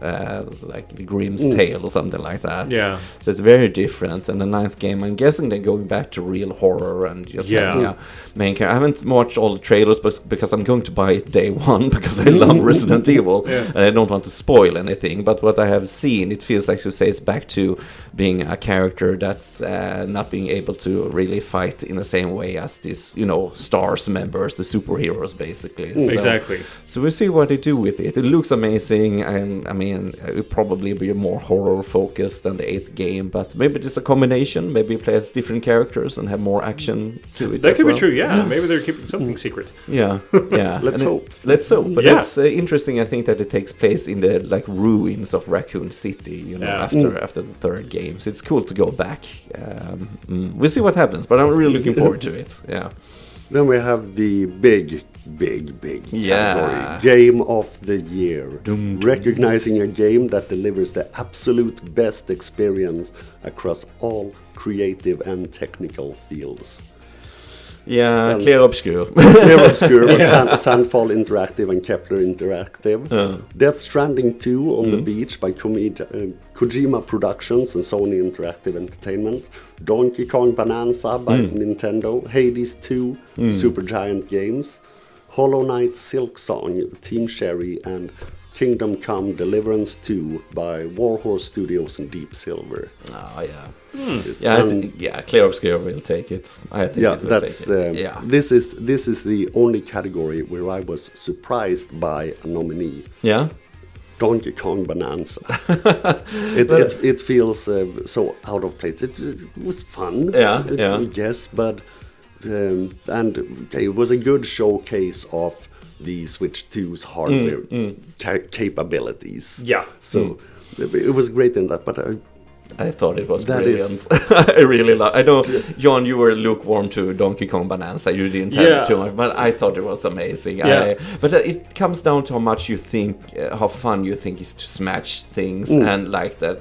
S1: like the Grimm's Tale or something like that.
S2: Yeah.
S1: So it's very different. And the 9th game, I'm guessing they're going back to real horror and just having a main character. I haven't watched all the trailers because I'm going to buy it day one because I love Resident Evil and I don't want to spoil anything. But what I have seen, it feels like you say it's back to being a character that's not being able to really fight in the same way as these, STARS members, the superheroes, basically.
S2: Exactly.
S1: So we'll see what they do with it. It looks amazing, and I mean, it'll probably be more horror focused than the 8th game, but maybe it's a combination. Maybe you play as different characters and have more action to it.
S2: That could be true, yeah. Maybe they're keeping something secret.
S1: Yeah.
S3: Let's hope.
S1: Let's hope. But it's interesting, I think, that it takes place in the ruins of Raccoon City, after the third game. So it's cool to go back. We'll see what happens, but I'm really looking forward to it. Yeah.
S3: Then we have the big category, Game of the Year. Recognizing a game that delivers the absolute best experience across all creative and technical fields.
S1: Yeah, Clear Obscure.
S3: Clear Obscure was Sandfall Interactive and Kepler Interactive. Death Stranding 2 on the Beach by Kojima Productions and Sony Interactive Entertainment. Donkey Kong Bonanza by Nintendo. Hades 2, Supergiant Games. Hollow Knight Silksong, Team Cherry, and Kingdom Come Deliverance 2 by Warhorse Studios and Deep Silver.
S1: Oh, yeah. Clear Obscure will take it. I think it will take it.
S3: This is the only category where I was surprised by a nominee.
S1: Yeah.
S3: Donkey Kong Bonanza. It feels so out of place. It was fun. I guess, but it was a good showcase of the Switch 2's hardware capabilities.
S2: Yeah.
S3: So it was great in that, but
S1: I thought it was
S3: That
S1: brilliant.
S3: is-
S1: I really I know, John, you were lukewarm to Donkey Kong Bonanza. You didn't tell
S2: Yeah.
S1: me too much, but I thought it was amazing.
S2: Yeah.
S1: But it comes down to how much you think, how fun you think is to smash things, and like that,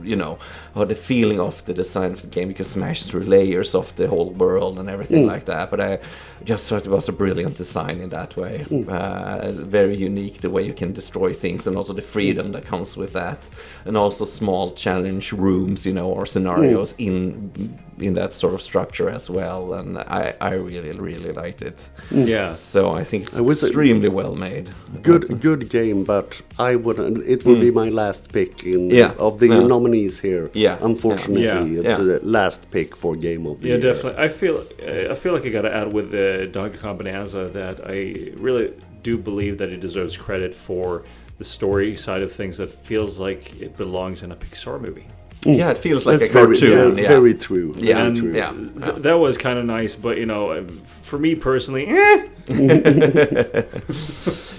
S1: you know, or the feeling of the design of the game. You can smash through layers of the whole world and everything like that. But I just thought it was a brilliant design in that way. Very unique, the way you can destroy things, and also the freedom that comes with that, and also small challenge rooms, you know, or scenarios in that sort of structure as well. And I really liked it.
S2: Yeah.
S1: So I think it's
S3: I would say-
S1: extremely well made.
S3: Good game, but I wouldn't. It would be my last pick of the nominees here.
S1: Yeah.
S3: Unfortunately,
S2: Yeah.
S3: it's the last pick for Game of the
S2: Yeah,
S3: Year.
S2: definitely. I feel like I got to add with Donkey Kong Bonanza that I really do believe that it deserves credit for the story side of things. That feels like it belongs in a Pixar movie.
S1: Yeah, it feels like
S3: That's
S1: a cartoon.
S3: very true.
S1: Yeah.
S3: Very
S2: And
S3: true.
S1: Yeah.
S2: that was kind of nice, but you know, for me personally,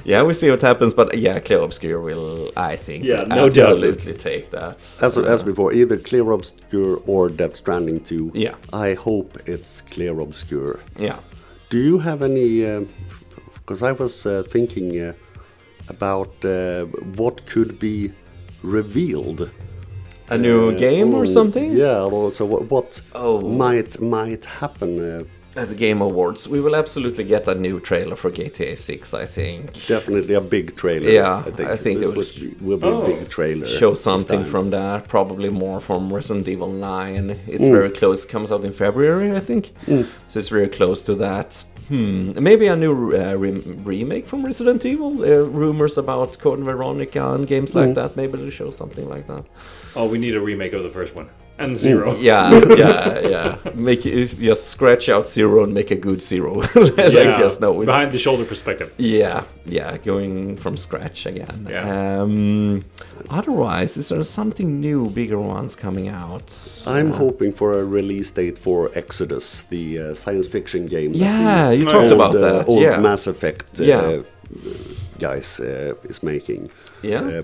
S1: Yeah, we see what happens, but yeah, Clear Obscure will, I think,
S2: Yeah,
S1: will
S2: no doubt.
S1: absolutely take that.
S3: As before, either Clear Obscure or Death Stranding 2.
S1: Yeah.
S3: I hope it's Clear Obscure.
S1: Yeah.
S3: Do you have any? Because I was thinking about what could be revealed.
S1: A new game or something?
S3: Yeah. Also, what
S1: Oh.
S3: might happen?
S1: At the Game Awards, we will absolutely get a new trailer for GTA 6, I think.
S3: Definitely a big trailer.
S1: Yeah,
S3: I think
S1: they
S3: this
S1: will
S3: will be a big trailer.
S1: Show
S3: this
S1: something
S3: time.
S1: from that, probably more from Resident Evil 9. It's very close, comes out in February, I think. So it's very close to that. Maybe a new remake from Resident Evil. Rumors about Code Veronica and games like that. Maybe they'll show something like that.
S2: oh, we need a remake of the first one and Zero.
S1: Yeah. Make it, just scratch out Zero and make a good Zero. Like, just no,
S2: behind the shoulder perspective.
S1: Yeah, going from scratch again.
S2: Yeah.
S1: Otherwise, is there something new, bigger ones coming out?
S3: I'm hoping for a release date for Exodus, the science fiction game.
S1: Yeah, you
S3: the
S1: talked
S3: old,
S1: about that.
S3: Old
S1: Yeah.
S3: Mass Effect
S1: Yeah.
S3: guys is making.
S1: Yeah.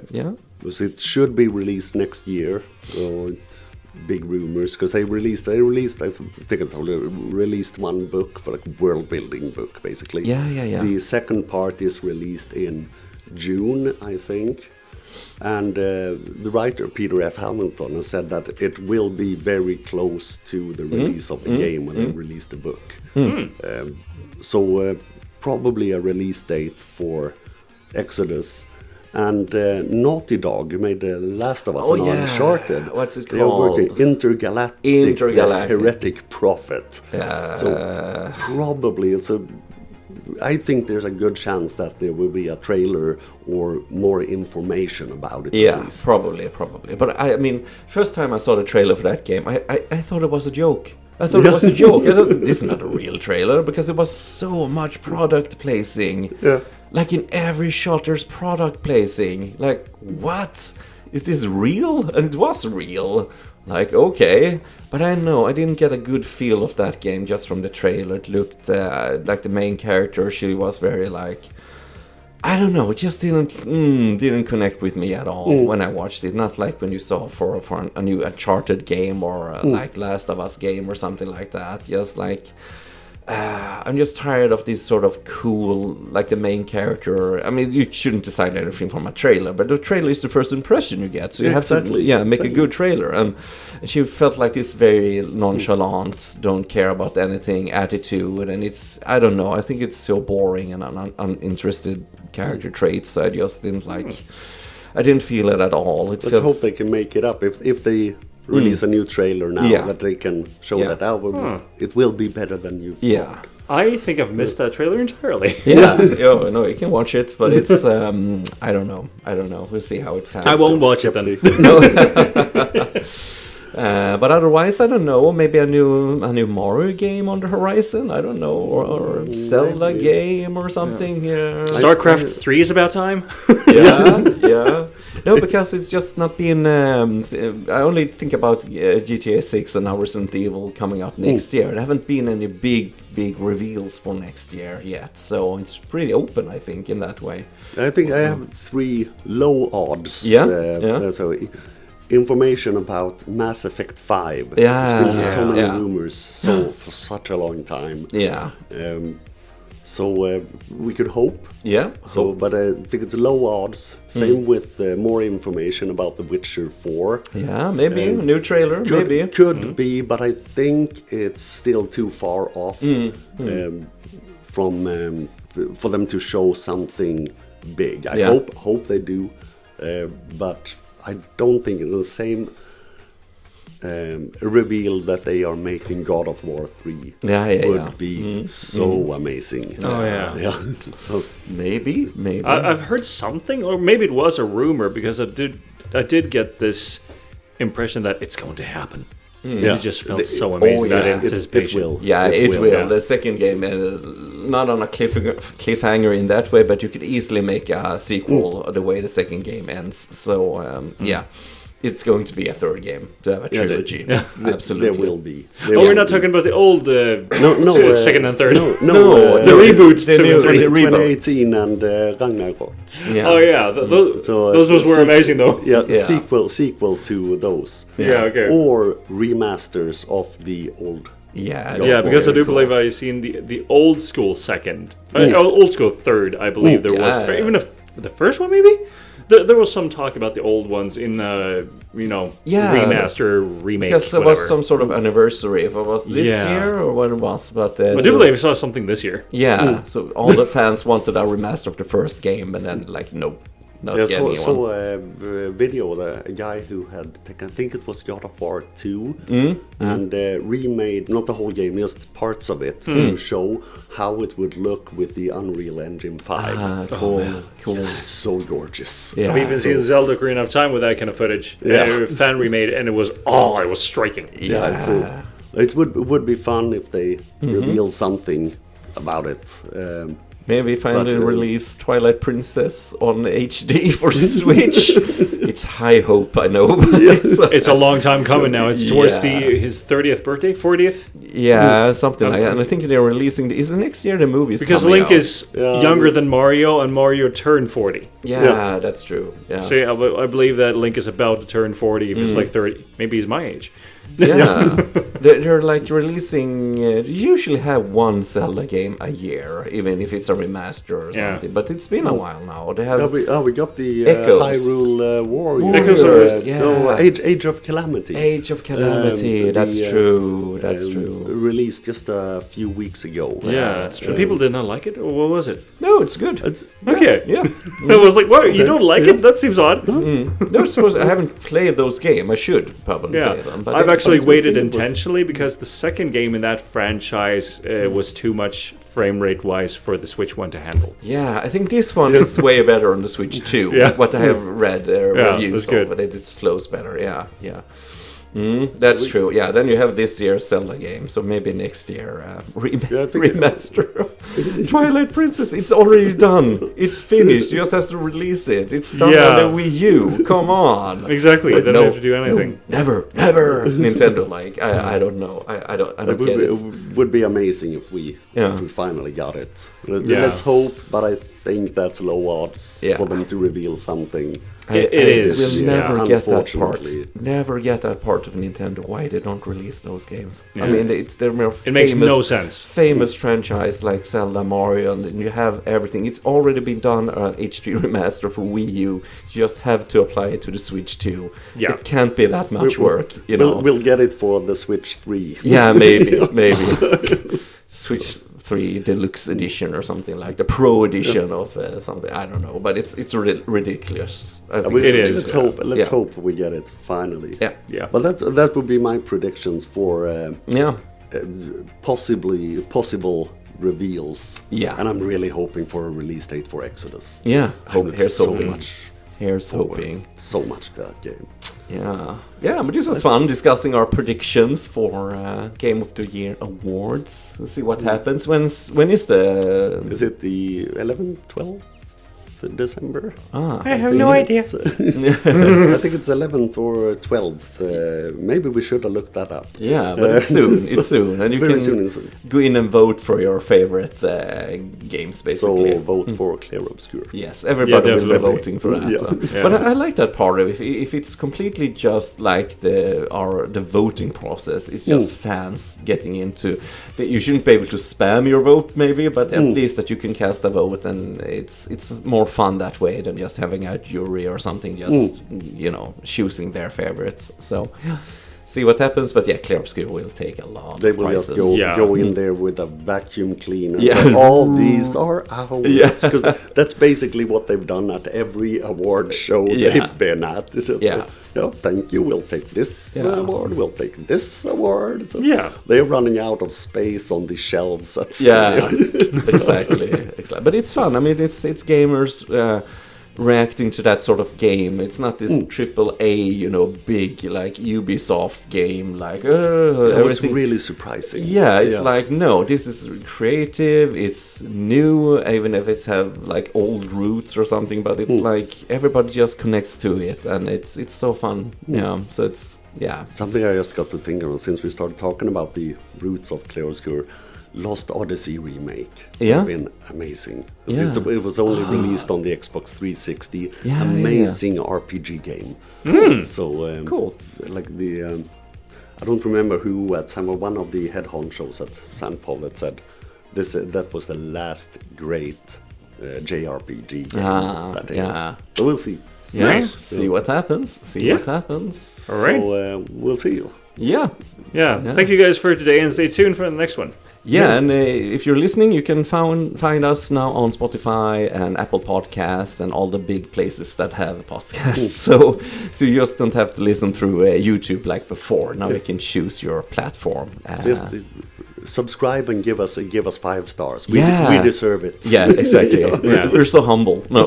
S3: So it should be released next year. Big rumors because they released. I think I told you, released one book for like world building book basically.
S1: Yeah.
S3: The second part is released in June, I think. And the writer Peter F. Hamilton has said that it will be very close to the release of the game when they release the book. So probably a release date for Exodus. And Naughty Dog made The Last of Us and Uncharted.
S1: What's it
S3: They are
S1: called?
S3: working Intergalactic. Heretic Prophet. So probably I think there's a good chance that there will be a trailer or more information about it.
S1: Yeah,
S3: at least.
S1: probably. But I mean, first time I saw the trailer for that game, I thought it was a joke. I thought it was a joke. I thought, this is not a real trailer because it was so much product placing.
S3: Yeah.
S1: Like in every shot there's product placing. Like, what? Is this real? And it was real. Like, okay. But I know, I didn't get a good feel of that game just from the trailer. It looked like the main character, she was very like... I don't know, it just didn't connect with me at all when I watched it. Not like when you saw for a new Uncharted game or like Last of Us game or something like that. Just like... I'm just tired of this sort of cool, like the main character. I mean, you shouldn't decide anything from a trailer, but the trailer is the first impression you get. So you have to, make a good traiailer. And she felt like this very nonchalant, don't care about anything attitude. And it's, I don't know, I think it's so boring and uninterested character traits. So I just didn't like, I didn't feel it at all.
S3: Let's hope they can make it up. If they release a new trailer now, that they can show that it will be better than you thought.
S1: Yeah.
S2: I think I've missed that trailer entirely.
S1: Yeah, no, you can watch it, but it's I don't know. We'll see how it sounds.
S2: I won't watch it then.
S1: But otherwise, I don't know. Maybe a new Mario game on the horizon. I don't know, or Zelda game or something. Yeah.
S2: StarCraft 3 is about time.
S1: Yeah. No, because it's just not been. I only think about GTA 6 and now Resident Evil coming out next year. There haven't been any big reveals for next year yet, so it's pretty open, I think, in that way.
S3: I think I have 3 low odds.
S1: Yeah.
S3: So information about Mass Effect 5.
S1: Yeah,
S3: There's been so many
S1: yeah.
S3: rumors for such a long time.
S1: Yeah.
S3: So we could hope.
S1: Yeah.
S3: So, but I think it's low odds. Same with more information about The Witcher 4.
S1: Yeah, maybe a new trailer. Maybe
S3: Could be, but I think it's still too far off from for them to show something big. I hope they do, but I don't think it's the same reveal that they are making God of War 3 would be so amazing.
S2: Oh yeah.
S3: So,
S1: maybe.
S2: I've heard something, or maybe it was a rumor, because I did get this impression that it's going to happen. It just felt so amazing, that anticipation.
S3: It will.
S1: Yeah, it will.
S2: Yeah.
S1: The second game, not on a cliffhanger in that way, but you could easily make a sequel the way the second game ends. So, yeah. It's going to be a third game to have a trilogy. Absolutely.
S3: There will be.
S2: We're not talking about the old second and third.
S3: No,
S2: the reboot.
S1: The new
S3: 2018 and Ragnarok.
S1: Yeah.
S2: Oh yeah, those were amazing though.
S3: Yeah, sequel to those.
S2: Yeah, okay.
S3: Or remasters of the old.
S1: Yeah,
S2: Yeah, because I do believe I've seen the old school second, old school third. I believe there was, or even the first one maybe. There was some talk about the old ones in, remaster, remake,
S1: because there
S2: whatever.
S1: was some sort of anniversary, if it was this year or when it was, but
S2: I do believe I saw something this year.
S1: Yeah, so all the fans wanted a remaster of the first game, and then nope, not getting one.
S3: So a video, a guy who had taken, I think it was God of War 2, and remade, not the whole game, just parts of it, to show how it would look with the Unreal Engine 5.
S1: Cool.
S3: So gorgeous.
S1: Yeah.
S2: I've even seen Zelda Ocarina of Time with that kind of footage. Fan remade, and it was striking.
S3: Yeah, it would be fun if they reveal something about it.
S1: Maybe finally release Twilight Princess on HD for the Switch. It's high hope, I know. But
S2: It's a long time coming now. It's towards his 30th birthday, 40th.
S1: Yeah, something like that. And I think they're releasing. Is it next year the movie's
S2: Because
S1: coming
S2: Link
S1: out?
S2: is younger than Mario, and Mario turned 40.
S1: Yeah, that's true. Yeah.
S2: So I believe that Link is about to turn 40 if it's like 30. Maybe he's my age.
S1: Yeah, they're like releasing. They usually have one Zelda game a year, even if it's a remaster or something. But it's been a while now. They have.
S3: We got the
S1: Echoes.
S3: Hyrule Warriors.
S1: Warriors, yeah.
S3: Age of Calamity.
S1: Age of Calamity. That's true. That's true.
S3: Released just a few weeks ago.
S2: Yeah,
S1: that's true.
S2: People did not like it, or what was it?
S1: No, it's good.
S2: Okay.
S1: Yeah.
S2: I was like, what? You don't like it? That seems odd.
S1: No, it's supposed. I haven't played those games. I should probably play them. But
S2: I've
S1: it's
S2: actually
S1: supposed to be
S2: waited
S1: good.
S2: intentionally because the second game in that franchise was too much frame rate wise for the Switch one to handle.
S1: Yeah, I think this one is way better on the Switch too.
S2: Yeah.
S1: What I have read reviews
S2: that's good.
S1: of, but it flows better. Yeah. That's true. Yeah, then you have this year's Zelda game, so maybe next year remaster of Twilight Princess. It's already done. It's finished. You just have to release it. It's done on the Wii U. Come on.
S2: Exactly. They don't have to do anything.
S1: Never. Nintendo. Like I don't know. I don't get it.
S3: It would be amazing if we finally got it. Let's hope, but I think that's low odds for them to reveal something.
S2: It is.
S1: We'll never get that part.
S3: Unfortunately.
S1: Never get that part of Nintendo. Why they don't release those games?
S2: Yeah.
S1: I mean, it's their more
S2: It makes no sense.
S1: famous franchise like Zelda, Mario, and you have everything. It's already been done on HD remaster for Wii U. You just have to apply it to the Switch too.
S2: Yeah.
S1: It can't be that much work, you know.
S3: We'll get it for the Switch 3.
S1: Yeah, maybe. Switch 3 Deluxe Edition or something like the Pro Edition of something. I don't know, but it's ridiculous. I think
S2: it is.
S3: Let's hope we get it finally.
S2: Yeah.
S3: But that would be my predictions for possible reveals.
S1: Yeah.
S3: And I'm really hoping for a release date for Exodus.
S1: Yeah. Here's
S3: so
S1: hoping.
S3: much.
S1: Here's hoping.
S3: So much to that game.
S1: Yeah, but this was fun discussing our predictions for Game of the Year awards. Let's see what happens. When is the?
S3: Is it the 11th, 12th? December.
S2: I have no idea.
S3: I think it's 11th or 12th. Maybe we should have looked that up.
S1: Yeah, but it's soon. It's soon, and
S3: it's
S1: you
S3: very
S1: can
S3: soon.
S1: go in and vote for your favorite games, basically.
S3: So vote for Clair Obscur.
S1: Yes, everybody will be
S2: definitely.
S1: voting for that.
S3: Yeah.
S1: So.
S2: Yeah.
S1: But I like that part of it. If it's completely just like the voting process, it's just fans getting into. You shouldn't be able to spam your vote, maybe, but at least that you can cast a vote, and it's more fun that way than just having a jury or something, just choosing their favorites. So. See what happens, but yeah, Clair Obscur will take a lot
S3: They
S1: of
S3: will
S1: prizes.
S3: just go in there with a vacuum cleaner.
S1: Yeah.
S3: And say, all these are ours.
S1: Yeah.
S3: Because that's basically what they've done at every award show
S1: Yeah.
S3: they've been at. It's just,
S1: Yeah.
S3: thank you, we'll take this award, we'll take this award. So
S2: Yeah.
S3: they're running out of space on the shelves at
S1: Yeah,
S3: Stadia.
S1: exactly. But it's fun. I mean, it's gamers reacting to that sort of game. It's not this triple A, big like Ubisoft game. Like
S3: That was
S1: everything.
S3: really surprising.
S1: Yeah, it's like no, this is creative. It's new, even if it's have like old roots or something. But it's like everybody just connects to it, and it's so fun. Yeah, so it's
S3: Something I just got to think of since we started talking about the roots of Clair Obscur. Lost Odyssey remake
S1: Yeah.
S3: has been amazing.
S1: Yeah.
S3: It was only released on the Xbox 360.
S1: Yeah,
S3: amazing RPG game. So
S1: Cool.
S3: Like I don't remember who at some one of the head honchos at Sandfall that said that was the last great JRPG game that they had. So we'll see.
S1: Yeah,
S2: Nice.
S1: see what happens. See
S2: Yeah.
S1: what happens.
S2: All right.
S3: So we'll see you.
S1: Yeah.
S2: Yeah. Thank you guys for today, and stay tuned for the next one.
S1: Yeah, and if you're listening, you can find us now on Spotify and Apple Podcast and all the big places that have podcasts. So you just don't have to listen through YouTube like before. Now you can choose your platform.
S3: Just subscribe and give us 5 stars. We deserve it.
S1: Yeah, exactly.
S2: Yeah.
S1: We're so humble. No.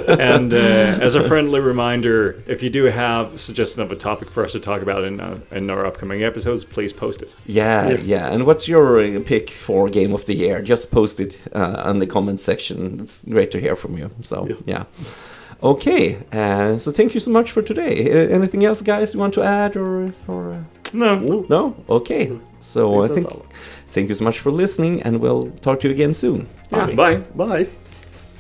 S2: And as a friendly reminder, if you do have suggestion of a topic for us to talk about in our upcoming episodes, please post it.
S1: Yeah. And what's your pick for Game of the Year? Just post it in the comment section. It's great to hear from you. So, yeah. Okay, so thank you so much for today. Anything else, guys, you want to add or?
S2: No.
S1: No? Okay. So I
S3: That's
S1: think
S3: all.
S1: thank you so much for listening, and we'll talk to you again soon. Bye.
S2: Bye.
S3: Bye.